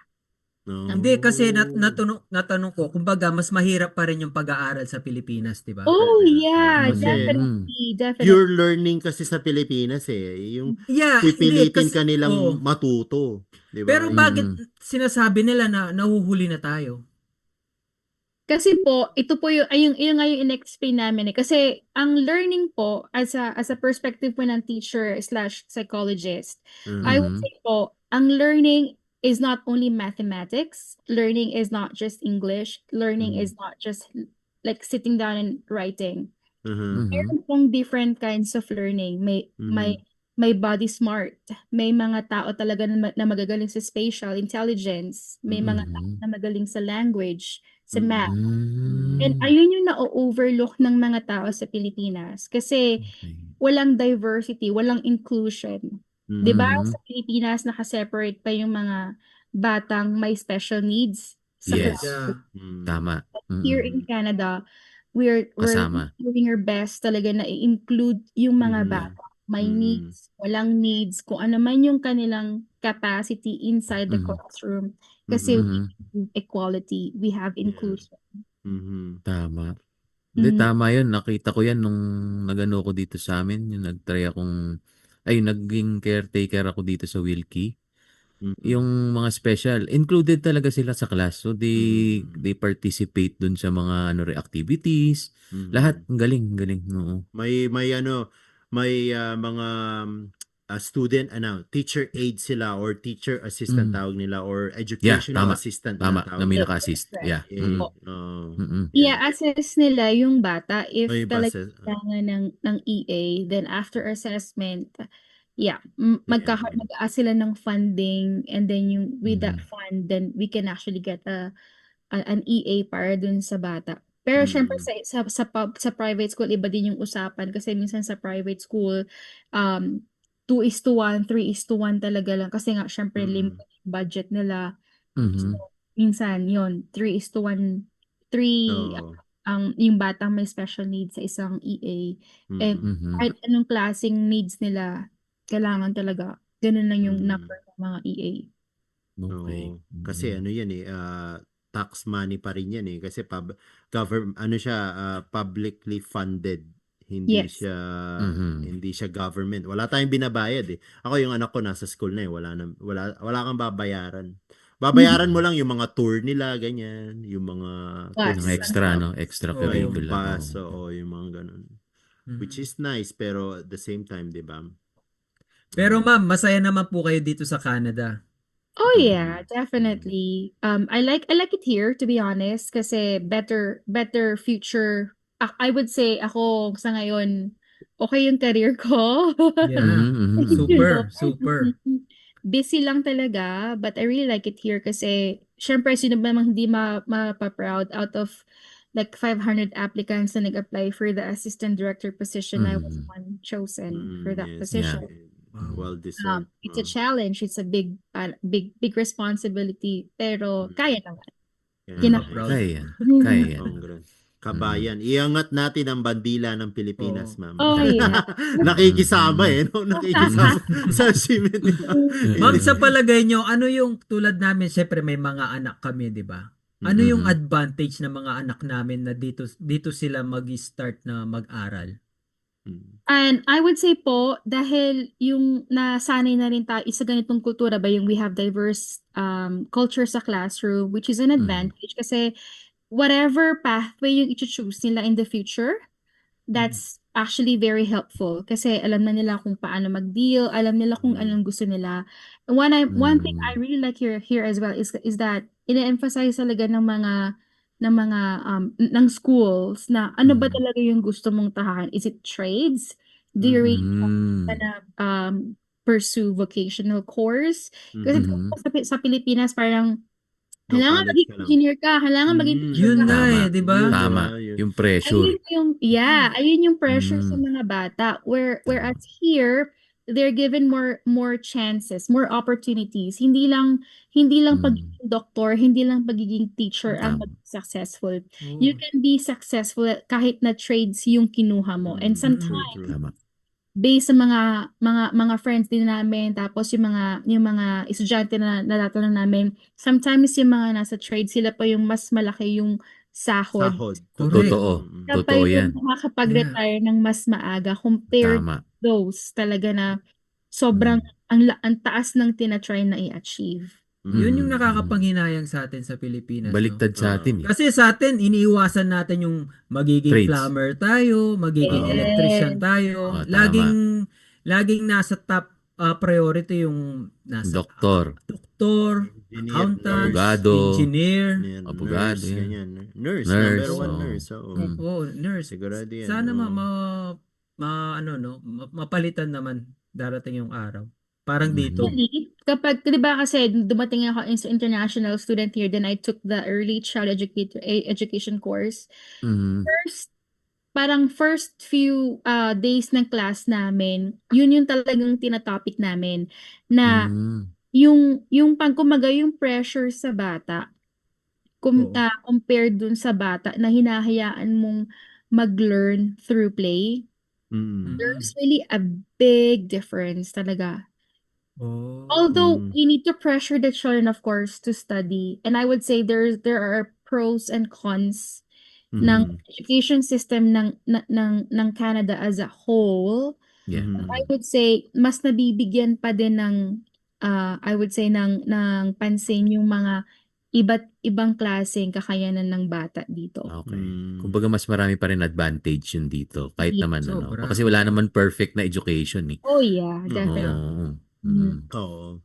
Hindi, kasi natanong ko, kumbaga, mas mahirap pa rin yung pag-aaral sa Pilipinas, di ba? Oh, yeah. Kasi, Definitely. pure learning kasi sa Pilipinas Yung Yeah, hindi, pipilitin kasi, ka nilang matuto. Diba? Pero bakit sinasabi nila na nahuhuli na tayo? Kasi po, ito po yung nga yung in-explain namin Kasi ang learning po as a perspective po ng teacher/psychologist, I would say po, ang learning is not only mathematics, learning is not just English, learning is not just like sitting down and writing. Meron pong different kinds of learning. May body smart, may mga tao talaga na magagaling sa spatial intelligence, may mga tao na magaling sa language, sa math. And ayun yung na-overlook ng mga tao sa Pilipinas kasi walang diversity, walang inclusion. 'Di ba sa Pilipinas naka-separate pa yung mga batang may special needs sa Yes. class. Tama. Here in Canada, we're Kasama. doing our best talaga na i-include yung mga bata. May needs, walang needs, kung ano man yung kanilang capacity inside the classroom. Kasi we have equality, we have inclusion. Tama. Hindi, tama yun. Nakita ko yan nung nagano ko dito sa amin. Yung naging caretaker ako dito sa Wilkie. Yung mga special, included talaga sila sa class. So they participate dun sa mga activities. Lahat, galing. Oo. May mga student teacher aid sila or teacher assistant tawag nila or educational tama. assistant Tama, tawag na may nila. naka-assist. Yeah. I-assess nila yung bata if May talagang kailangan ng EA, then after assessment, mag-ask sila ng funding, and then with that fund, then we can actually get an EA para dun sa bata. Pero syempre sa private school, iba din yung usapan kasi minsan sa private school, 2:1, 3:1 talaga lang kasi nga syempre limited budget nila. So, minsan yon 3:1, 3 Oo. yung batang may special needs sa isang EA. And Mm. kahit anong klaseng needs nila, kailangan talaga ganun lang yung Mm. number ng mga EA. Okay. Oo. Kasi ano yan tax money pa rin yan kasi publicly funded. Hindi Yes. siya Mhm. hindi siya government. Wala tayong binabayad Ako yung anak ko nasa school na wala kang babayaran. Babayaran mo lang yung mga tour nila, ganyan, yung mga Bus. Mga extra, no? Yung Extracurricular. bus, Oo. yung mga ganun. Mhm. Which is nice, pero at the same time, di ba? Pero ma'am, masaya naman po kayo dito sa Canada. Oh yeah, definitely. I like it here, to be honest, kasi better future. I would say ako sa ngayon okay yung career ko. Yeah. Mhm, mhm, Super, You know, super. busy lang talaga, but I really like it here kasi syempre sino ba namang hindi mapaproud out of like 500 applicants na nag-apply for the assistant director position. I was Mhm. one chosen for that Yes. position. Wow. Well deserved. It's a challenge, it's a big responsibility, pero kaya naman. Proud. Kaya yan. Kaya yan. Congrats. Kabayan. Iangat natin ang bandila ng Pilipinas, Oo. ma'am. Oh yeah. Nakikisama no? Nakikisama sa achievement nila. Ma'am, sa palagay nyo, ano yung tulad namin, syempre may mga anak kami, di ba? Ano yung Mhm. advantage ng mga anak namin na dito sila mag-start na mag-aral? And I would say po, dahil yung nasanay na rin tayo sa ganitong kultura ba, yung we have diverse culture sa classroom, which is an advantage kasi whatever pathway yung i-choose nila in the future, that's actually very helpful kasi alam na nila kung paano mag-deal, alam nila kung anong gusto nila. One thing I really like here as well is that ina-emphasize talaga ng schools na ano ba talaga yung gusto mong tahakin? Is it trades? Do you really want Mhm. na pursue vocational course? Kasi sa Pilipinas parang No, kailangan college maging ka lang. engineer ka, kailangan maging teacher Yun ka. nga Tama. di ba? Yun, Tama. yun. Yung pressure. Ayun yung pressure sa mga bata. Whereas here, they're given more chances, more opportunities. Hindi lang pagiging doktor, hindi lang pagiging teacher ang Tama. maging successful. You can be successful kahit na trades yung kinuha mo. And sometimes True. Tama. based sa mga friends din namin, tapos yung mga estudyante na natatanong namin, sometimes yung mga nasa trade, sila pa yung mas malaki yung sahod. Sahod. Correct. Totoo. Sila pa Totoo yung yan. makakapag-retire ng mas maaga compared Tama. to those talaga na sobrang ang taas ng tinatry na i-achieve. Yun yung nakakapanghinayang sa atin sa Pilipinas. Baliktad sa atin. Kasi sa atin, iniiwasan natin yung magiging Trades. plumber tayo, magiging Yes. electrician tayo. Tama. Laging nasa top priority yung nasa Doktor. accountant, Abogado. engineer. Abogado, Nurse, yan. ganyan. Nurse, Nurse, number one oo. nurse. Oo. Oo, nurse. Sigurado yan. Sana oo. mapalitan naman darating yung araw. Parang dito. Actually, kapag, di ba kasi dumating ako as international student here, then I took the early child education course. First few days ng class namin, yun yung talagang tinatopic namin na yung pagkumaga yung pressure sa bata compared dun sa bata na hinahayaan mong mag-learn through play. There's really a big difference talaga. Although we need to pressure the children, of course, to study, and I would say there are pros and cons ng education system ng Canada as a whole. Yeah. I would say mas nabibigyan pa din ng I would say ng pansin yung mga iba't ibang klaseng kakayanan ng bata dito. Okay. Kumbaga mas marami pa rin advantage yun dito. Kahit naman Sobra. Kasi wala naman perfect na education eh. Oh yeah, definitely. Oo.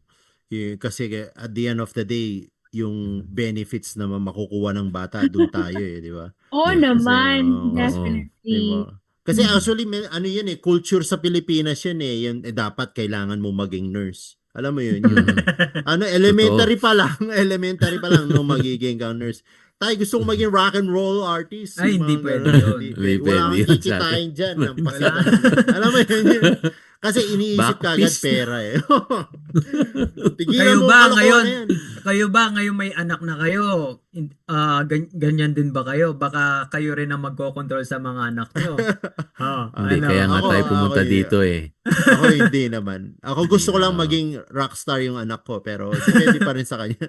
Kasi at the end of the day, yung benefits na makukuha ng bata, doon tayo di ba? Oo naman, Kasi, definitely. diba? Kasi actually, ano yan culture sa Pilipinas yan yan dapat kailangan mo maging nurse. Alam mo yun, elementary pa lang nung magiging kang nurse. Tayo gusto kong maging rock and roll artist. Ay, hindi mga pwede ganun. yun. Wala kang kikitain dyan. Alam mo yun. Kasi iniisip ka agad Backfist. pera eh. Tigilan Kayo mo ba kalokohan ngayon? na yan. Kayo ba ngayon may anak na kayo? Ganyan din ba kayo? Baka kayo rin ang magkocontrol sa mga anak nyo. Hindi, Ano? kaya nga Ako- tayo pumunta ako- dito eh. Ako hindi naman. Ako gusto ko lang Oo. maging rockstar yung anak ko, pero depende pa rin sa kanya.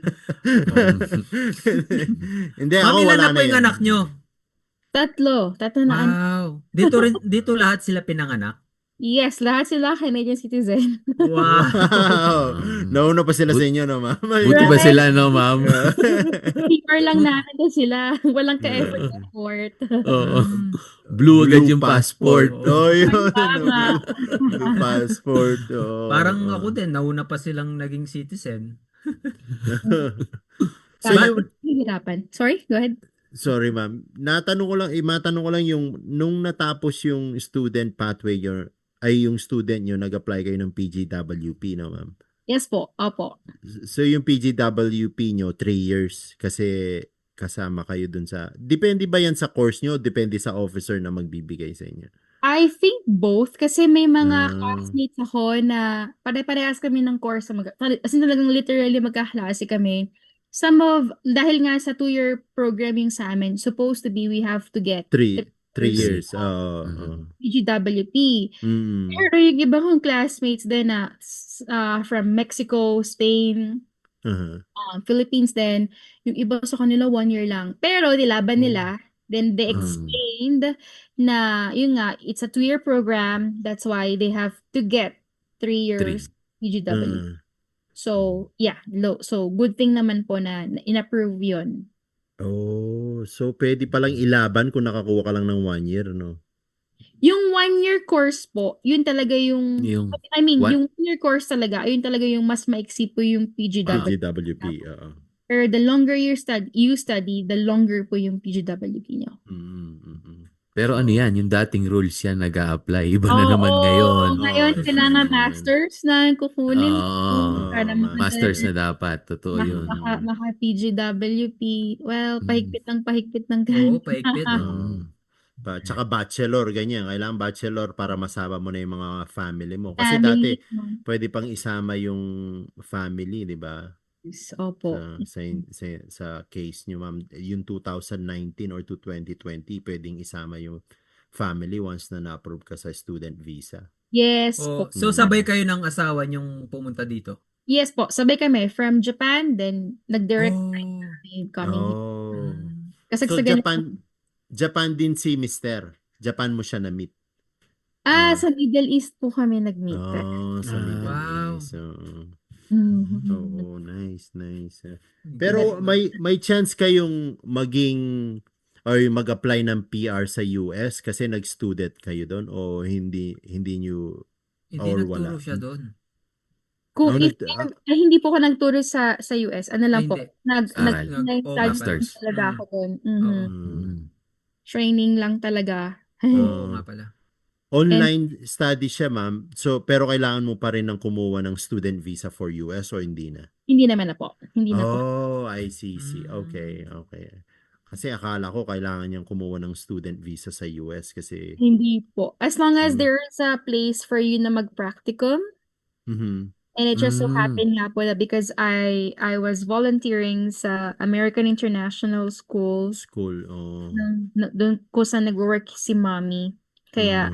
Hindi, ako Ma'am, ilan wala na po na yung yan. anak nyo? Tatlo na anak. Wow. Dito lahat sila pinanganak. Yes, lahat sila Canadian citizen. Wow. Wow. Nauna pa sila sa inyo, no, ma'am? Buti ba sila, no, ma'am? PR lang natin to sila. Walang ka-effort. Oo. Blue agad yung passport. Oh, yun. Tama. Blue passport. Oh, Parang oh. ako din, nauna pa silang naging citizen. So, Tama. yung- Hihirapan. Sorry, go ahead. sorry, ma'am. Matanong ko lang yung, nung natapos yung student pathway, yung student nyo, nag-apply kayo ng PGWP, no, ma'am? Yes po, opo. So, yung PGWP nyo, 3 years, kasi kasama kayo dun sa, depende ba yan sa course nyo, o depende sa officer na magbibigay sa inyo? I think both kasi may mga Ah. classmates ako na pare-parehas kami ng course as in talagang literally magkaklase kami. Dahil nga sa 2-year program yung sa amin, supposed to be we have to get 3 years. years. Oo. oo. PGWP. Mm. Pero yung iba kong classmates din na from Mexico, Spain, Uh-huh. Philippines din, yung iba sa kanila 1 year lang. Pero nilaban nila. Then they explained na yun nga, it's a 2-year program. That's why they have to get 3 years PGWP. So, yeah. So, good thing naman po na in-approve yun. Oh, so pwede palang ilaban kung nakakuha ka lang ng 1 year, no? Yung 1-year course po, yun talaga yung What? yung 1-year course talaga, yun talaga yung mas maiksi po yung PGWP. PGWP, oo. Or the longer you study, the longer po yung PGWP nyo. Pero ano yan, yung dating rules yan nag-a-apply. Iba na naman ngayon. Ngayon, Oo. kailangan masters na kukunin. Oo. Para Masters na dapat. Totoo yun. Maka PGWP. Well, pahigpit ng Oo, paikpit. Tsaka bachelor, ganyan. Kailangan bachelor para masama mo na yung mga family mo. Kasi dati, pwede pang isama yung family, di ba? Opo. Sa case nyo, ma'am, yung 2019 or to 2020, pwedeng isama yung family once na na-approve ka sa student visa. Yes Oh, po. so sabay kayo ng asawa niyong pumunta dito? Yes po. Sabay kami from Japan, then nag-direct coming here. Oh. Kasi So, Japan din si Mister. Japan mo siya na-meet. sa Middle East po kami nag-meet. Oh, sa Middle Wow. East. Mhm. Oo, nice. Pero may chance kayong maging or mag-apply ng PR sa US kasi nag-student kayo doon o hindi nyo Hindi or nagturo wala? siya doon. Kung hindi po ako nagturo sa US, ano lang po, Aral. nag-study Masters. talaga ako doon. Training lang talaga. Oo nga pala. Online study siya, ma'am. So, pero kailangan mo pa rin ng kumuha ng student visa for US o hindi na? Hindi naman na po. Hindi na po. Oh, I see. Okay. Kasi akala ko kailangan niyang kumuha ng student visa sa US kasi Hindi po. As long as there is a place for you na mag-practicum, and it just so happened nga po that because I was volunteering sa American International School. Doon ko sa nag-work si mommy. Kaya,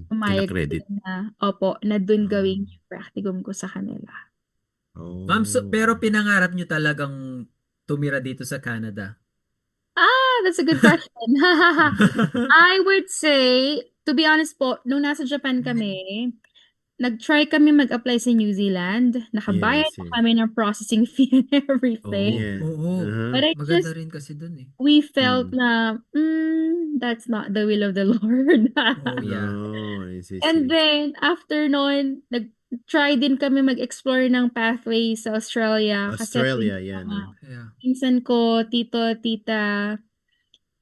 umayag Kina-credit. na doon gawin yung practicum ko sa kanila. Ma'am, pero pinangarap niyo talagang tumira dito sa Canada? That's a good question. I would say, to be honest po, nung nasa Japan kami, nag-try kami mag-apply sa New Zealand. Nakabayad Yes. kami ng processing fee and everything. Oo. But I Maganda just, rin kasi doon eh. we felt na, that's not the will of the Lord. Oh, yeah. I see. And then, after nun, nag-try din kami mag-explore ng pathway sa Australia. Australia, Kasi, yan. Yeah. pinsan ko, tito, tita.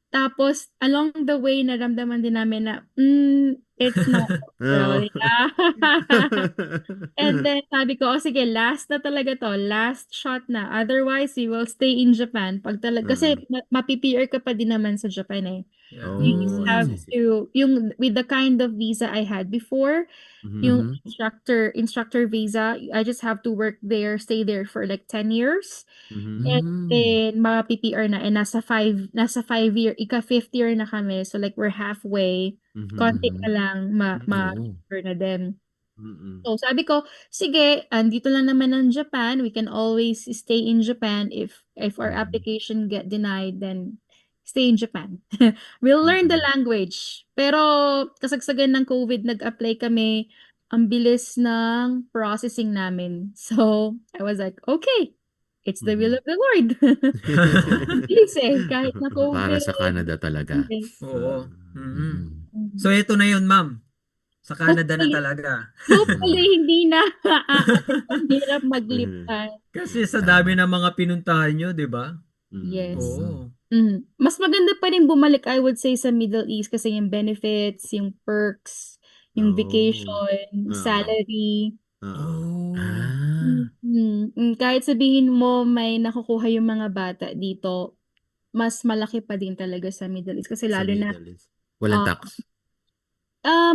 Tapos, along the way, naramdaman din namin na, it's not Australia. And then, sabi ko, sige, last na talaga to. Last shot na. Otherwise, we will stay in Japan. Kasi, mapi-PR ka pa din naman sa Japan eh. Yeah. You just Oh, I have see. to, yung with the kind of visa I had before, yung Mhm. instructor visa, I just have to work there, stay there for like 10 years. Mhm. And Mm. then ma-PPR na, and nasa 5 year, ika-5th year na kami. So like we're halfway. Konti Mhm. na lang Oo. ma-PPR na din. Mm. So sabi ko, sige, andito lang naman ang Japan. We can always stay in Japan. If our Mhm. application get denied, then stay in Japan. We'll learn the Mm. language. Pero kasagsagan ng COVID, nag-apply kami. Ang bilis ng processing namin. So I was like, okay, it's the will Mhm. of the Lord. Ang bilis kahit na Para COVID. sa Canada talaga. Yes. Oo. Mhm. Mhm. So, ito na yun, ma'am. Sa Canada na Hopefully, talaga. hopefully Mm. hindi na. Ang hirap Mhm. maglipat. Kasi sa dami Tama. ng mga pinuntahan nyo, di ba? Yes. Oo. Mas maganda pa rin bumalik, I would say, sa Middle East kasi yung benefits, yung perks, yung Oh. vacation, Oo. salary. Oo. Oh. Ah. Kahit sabihin mo may nakukuha yung mga bata dito, mas malaki pa din talaga sa Middle East kasi Sa lalo na Middle East. Walang uh, tax?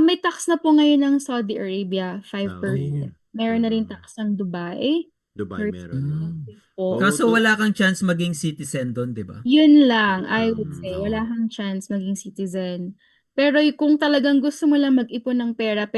may tax na po ngayon ng Saudi Arabia, Oh. 5%. Meron na rin Oo. tax ng Dubai. Dubai meron, no? 30% po. Oo, Kaso wala kang chance maging citizen doon, di ba? Yun lang, I would say. Oo. Wala kang chance maging citizen. Pero kung talagang gusto mo lang mag-ipon ng pera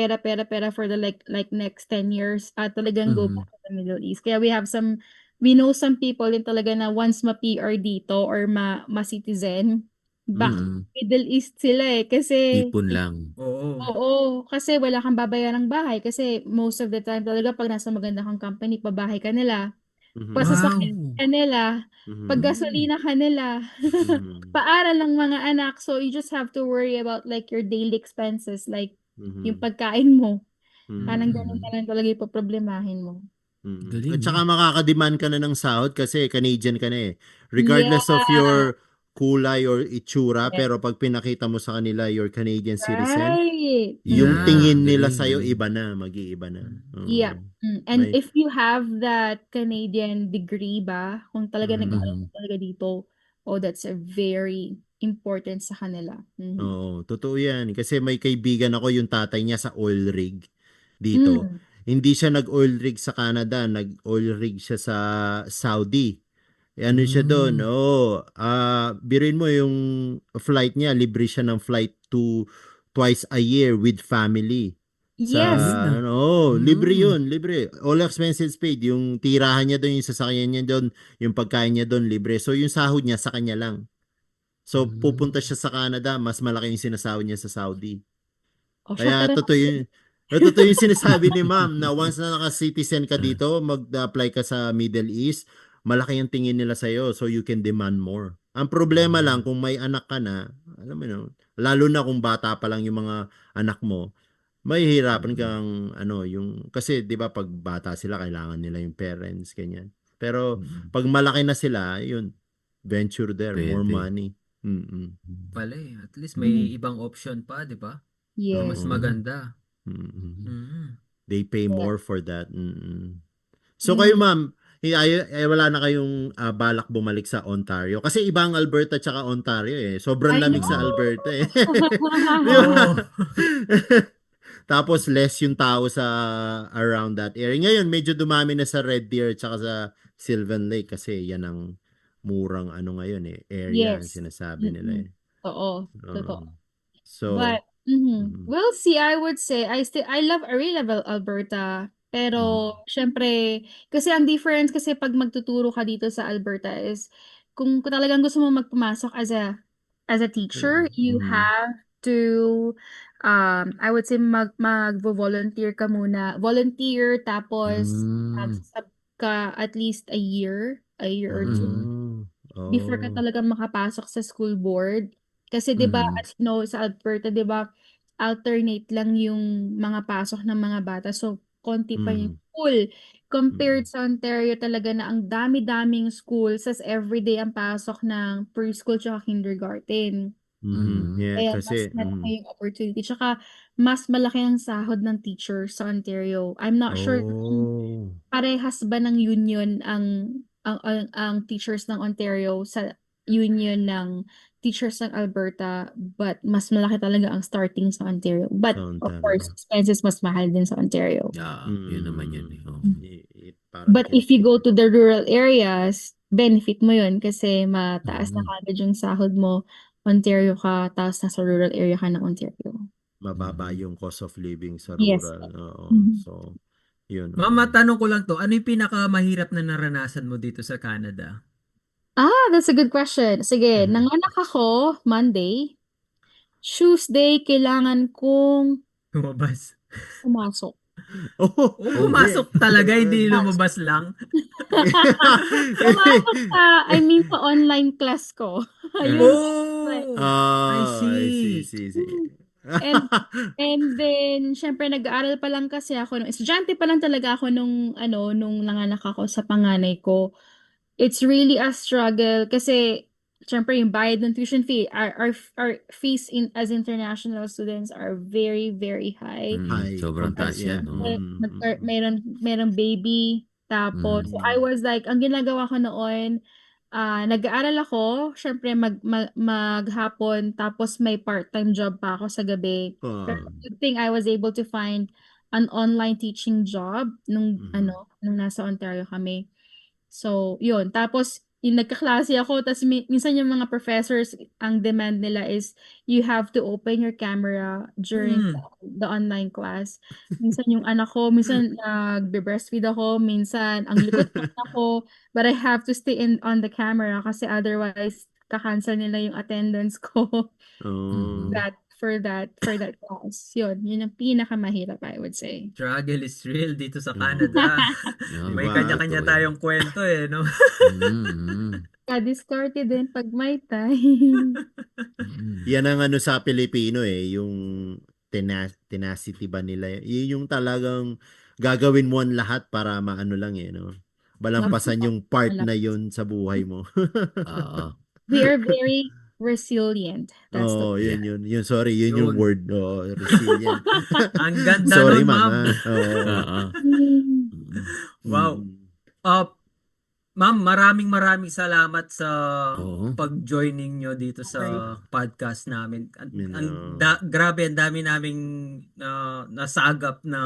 for the like next 10 years, talagang go Mhm. back to the Middle East. Kaya we know some people din talaga na once ma-PR dito or ma-citizen, back to Mm. Middle East sila kasi Ipon lang. Oo. oo, kasi wala kang babayarang bahay kasi most of the time talaga pag nasa maganda kang company, pabahay ka nila, Mhm. pasasakyan Wow! ka nila, Mhm. Mm. paggasolina ka nila, Mhm. paaral ng mga anak. So you just have to worry about like your daily expenses, like yung Mhm. pagkain mo. Parang Mhm. ganun Mm. pa lang talaga yung problemahin mo. At Galing, saka 'no? makaka-demand ka na ng sahod kasi Canadian ka na eh. Yeah, Regardless of your kulay or itsura, yes, pero pag pinakita mo sa kanila you're Canadian citizen, right. yung Yeah. tingin nila Galing, sa'yo galing. iba na, mag-iiba na. Yeah. Oo. And May if you have that Canadian degree ba, kung talaga mhm. nag-aaral Mhm. ka talaga dito, oh, that's a very important sa kanila. Oo, totoo 'yan. Kasi may kaibigan ako yung tatay niya sa oil rig dito. Mm. Hindi siya nag-oil rig sa Canada, nag-oil rig siya sa Saudi. Eh, ano siya doon, Hmm. biruin mo yung flight niya, libre siya ng flight to twice a year with family. Sa Yes. Galing, ah. libre Mm. 'yun, libre. All expenses paid. Yung tirahan niya doon, yung sasakyan niya doon, yung pagkain niya doon, libre. So yung sahod niya sa kanya lang. So Hmm. pupunta siya sa Canada, mas malaki yung sinasahod niya sa Saudi. Oh, siya Kaya talaga. totoo yung sinasabi ni ma'am na once na naka-citizen ka dito, mag-apply ka sa Middle East, malaki yung tingin nila sa'yo so you can demand more. Ang problema lang Hmm. kung may anak ka na, alam mo yun, lalo na kung bata pa lang yung mga anak mo, mahihirapan Mm. kang yung kasi 'di ba pag bata sila kailangan nila yung parents ganyan. Pero Mm. pag malaki na sila, yun, venture there, more Puwede. money. Mm. Hmm. Pala eh. At least may Mm. ibang option pa, di ba? Na mas Yes. Oo. maganda. Mm. Mm. They pay Yeah. more for that. Mm. So kayo Mm. ma'am, wala na kayong balak bumalik sa Ontario kasi iba ang Alberta tsaka Ontario eh. Sobrang I lamig sa know. Alberta eh. Di ba? Oo. Tapos less yung tao sa around that area. Ngayon medyo dumami na sa Red Deer tsaka sa Sylvan Lake kasi yan ang murang ngayon eh, area ang Yes. sinasabi nila eh. Oo, Oo. totoo. So, But, mm, we'll see, I would say, I really love Alberta. mm, Pero, syempre, kasi ang difference kasi pag magtuturo ka dito sa Alberta is, kung talagang gusto mo magpumasok as a teacher, you mm, have to, I would say, mag-volunteer ka muna. Volunteer, tapos, Hmm. mag-sub ka at least a year or two Mhm. before ka oh, talaga makapasok sa school board. Kasi 'di ba Mhm. as you know sa Alberta 'di ba alternate lang yung mga pasok ng mga bata. So konti pa yung mm, school compared mm, sa Ontario talaga na ang dami-daming schools as everyday ang pasok ng preschool tsaka kindergarten. Mhm. yeah, Kaya mas kasi, malaki yung opportunity. Tsaka mas malaki ang sahod ng teacher sa Ontario. I'm not sure kung oh, parehas ba ng union ang teachers ng Ontario sa union ng teachers ng Alberta, but mas malaki talaga ang starting sa Ontario. But Sa of Ontario. course, expenses mas mahal din sa Ontario. Yun naman yun. Oh. Parang But if you go to the rural areas, benefit mo yun kasi mataas na Mhm. kagad yung sahod mo, Ontario ka, tapos nasa rural area ka ng Ontario. mababa yung cost of living sa Yes. rural. Oo. Mhm. So, yun. Ma'am, matanong ko lang to, ano yung pinakamahirap na naranasan mo dito sa Canada? That's a good question. Sige, nanganak ako Monday. Tuesday, kailangan kong Lumabas. pumasok. Oh, Pumasok talaga, hindi lumabas lang. Pumasok I mean, sa online class ko. Ayun. Oh! I I see. see. And then, syempre, nag-aaral pa lang kasi ako. Estudyante pa lang talaga ako nung nanganak ako sa panganay ko. It's really a struggle kasi, syempre, yung bayad ng tuition fee, our fees as international students are very, very high. High Sobrang compared, taas yan. yeah. Merong baby. Tapos, so I was like, ang ginagawa ko noon, nag-aaral ako, syempre maghapon, tapos may part-time job pa ako sa gabi. Pero good thing I was able to find an online teaching job nung nasa Ontario kami. So, yun. Tapos, yung nagkaklase ako, tapos minsan yung mga professors, ang demand nila is you have to open your camera during the online class. Minsan yung anak ko, minsan nagbe-breastfeed ako, minsan ang likot ng anak ko, but I have to stay on the camera kasi otherwise, kakancel nila yung attendance ko for that class. Yun ang pinakamahirap, I would say. Struggle is real dito sa Canada. May Diba? kanya-kanya tayong kwento no? Diskarte din pag may time. Yan ang sa Pilipino yung tenacity ba nila. Yun yung talagang gagawin mo ang lahat para maano lang no? Balampasan yung part na yun sa buhay mo. We are very resilient. That's the yun. Sorry, yun yung word. Resilient. Ang ganda Sorry, nun, ma'am. Wow. Ma'am, maraming salamat sa pag-joining nyo dito sa podcast namin. Grabe, ang dami naming nasagap na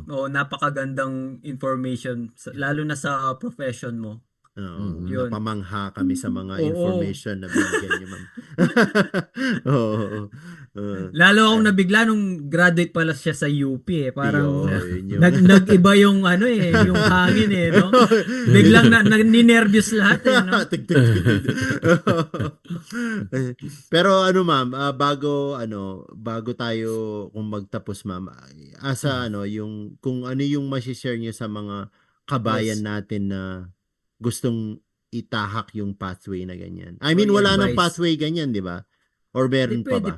napakagandang information, lalo na sa profession mo. Yun. Napamangha kami sa mga information na binigyan niyo, ma'am. Lalo akong nabigla nung graduate pala siya sa UP Parang yun. nag-iba yung yung hangin no? Biglang ninervyos lahat no? Pero ma'am, bago tayo kung magtapos, ma'am, asa yung kung ano yung ma-share niyo sa mga kabayan natin na gustong itahak yung pathway na ganyan. I mean, wala nang pathway ganyan, di ba? Or meron pa ba?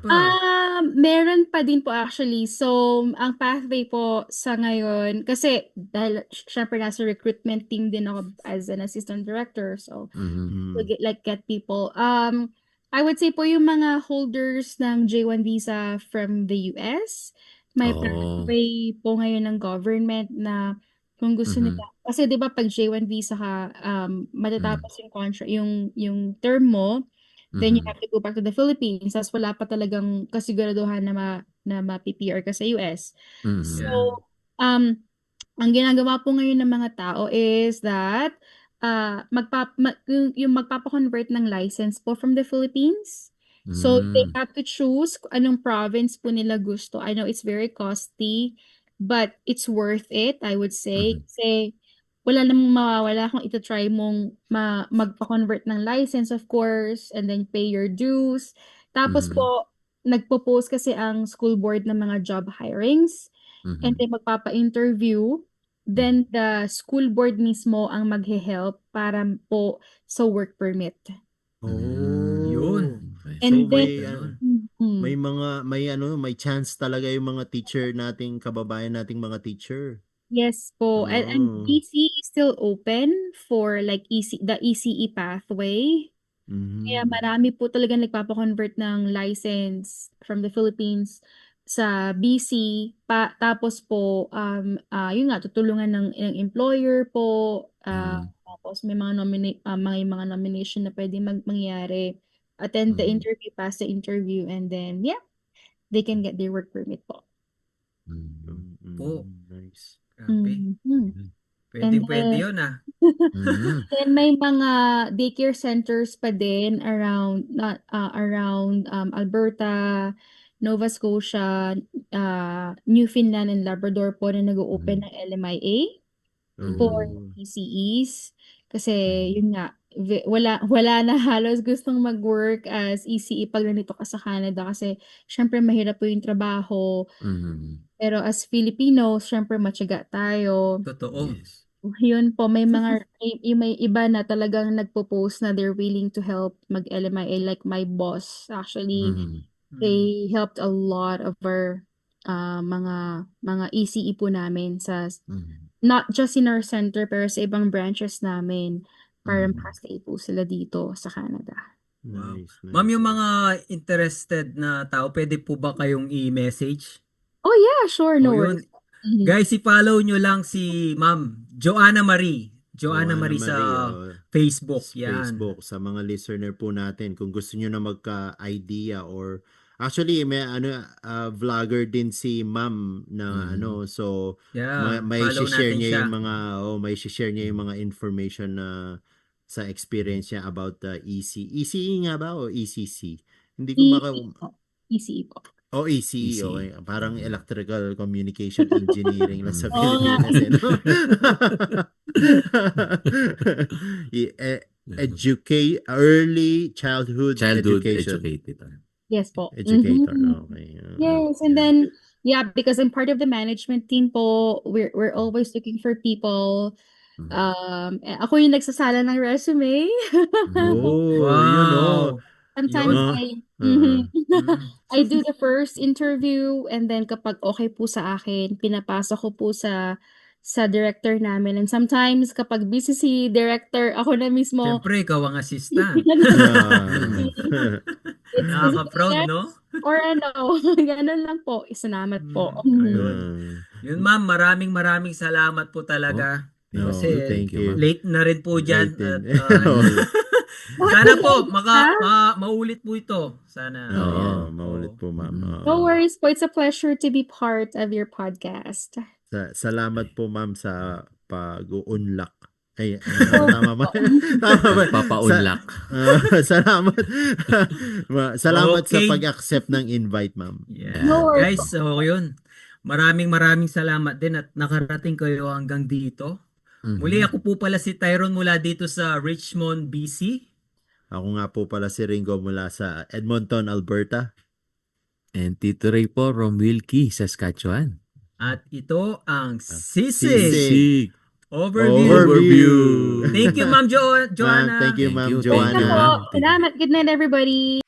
Meron pa din po actually. So, ang pathway po sa ngayon, kasi dahil syempre nasa recruitment team din ako as an assistant director. So, to get people. I would say po yung mga holders ng J1 visa from the US, may pathway po ngayon ng government na kung gusto nila. Kasi 'di ba pag J1 visa ka, matatapos yung contract, yung term mo, then you have to go back to the Philippines. Tapos wala pa talagang kasiguraduhan na ma-PR ka sa US. So, ang ginagawa po ngayon ng mga tao is that yung magpapa-convert ng license po from the Philippines. So, they have to choose kung anong province po nila gusto. I know it's very costly, but it's worth it, I would say. Kasi wala namang mawawala kung ito-try mong magpa-convert ng license, of course, and then pay your dues. Tapos po, nagpo-post kasi ang school board ng mga job hirings, and then magpapa-interview. Then the school board mismo ang maghe-help para po sa work permit. Yun. And So, then, may chance talaga yung mga teacher nating kababayan nating mga teacher. Yes po. And BC is still open for like the ECE pathway. Kaya marami po talaga nagpapa-convert ng license from the Philippines sa BC. Tapos po, yun nga, tutulungan ng employer po, Tapos may mga nomination na pwede mangyari. Attend the interview, pass the interview, and then, yeah, they can get their work permit po. Po. Nice. Grabe. Mhm. Pwede yun ah. Then may mga daycare centers pa din around Alberta, Nova Scotia, Newfoundland and Labrador po na nag-open ng LMIA for ECEs. Kasi yun nga, wala na halos gustong mag-work as ECE pag nandito ka sa Canada kasi syempre mahirap po yung trabaho. Pero as Filipinos, syempre matyaga tayo. Totoo. Yes. Yun po, may iba na talagang nagpo-post na they're willing to help mag-LMIA, like my boss. Actually, they helped a lot of our mga ECE po namin sa not just in our center pero sa ibang branches namin para makastay po sila dito sa Canada. Nice. Ma'am, yung mga interested na tao, pwede po ba kayong i-message? Oh yeah, sure, no yun. worries. Mhm. Guys, i-follow nyo lang si Ma'am Joanna Marie. Joanna Marie sa Facebook. Yan. Facebook. Sa mga listener po natin, kung gusto nyo na magka-idea or actually may vlogger din si Ma'am na so Yeah, may follow share natin niya siya. yung mga share niya yung mga information na sa experience niya about the ECE nga ba o ECC? Hindi ko ECE po. ECE, ECE. okay. Parang Electrical Communication Engineering lang sa Oo nga. Pilipinas. No? Early childhood education. educator. Yes po. Educator, Mhm. okay. Yes, and then because I'm part of the management team po, we're always looking for people. Ako yung nagsasala ng resume. Wow. Sometimes Yun. I do the first interview and then kapag okay po sa akin, pinapasa ko po sa director namin. And sometimes kapag busy si director, ako na mismo. Siyempre, ikaw ang assistant. It's Nakaka-proud, no? Or ganun lang po. Salamat po. Ayun. Yun, ma'am, maraming salamat po talaga. Kasi thank you. late na rin po dyan. Late At, sana po, maulit po ito. Sana. Maulit po, ma'am. No worries po. It's a pleasure to be part of your podcast. Salamat po, ma'am, sa pag-unlock. Ay, tama ba? Tama ba? Papa-unlock. Salamat sa Okay. pag-accept ng invite, ma'am. Yeah. No worries Guys, so yun. Maraming salamat din at nakarating kayo hanggang dito. Muli ako po pala si Tyrone mula dito sa Richmond, BC. Ako nga po pala si Ringo mula sa Edmonton, Alberta. And Tito Ray po from Wilkie, Saskatchewan. At ito ang Sisig Sisig Overview. Thank you, Ma'am Joanna. Thank you, Ma'am Thank you. Joanna. Salamat. Good night, everybody.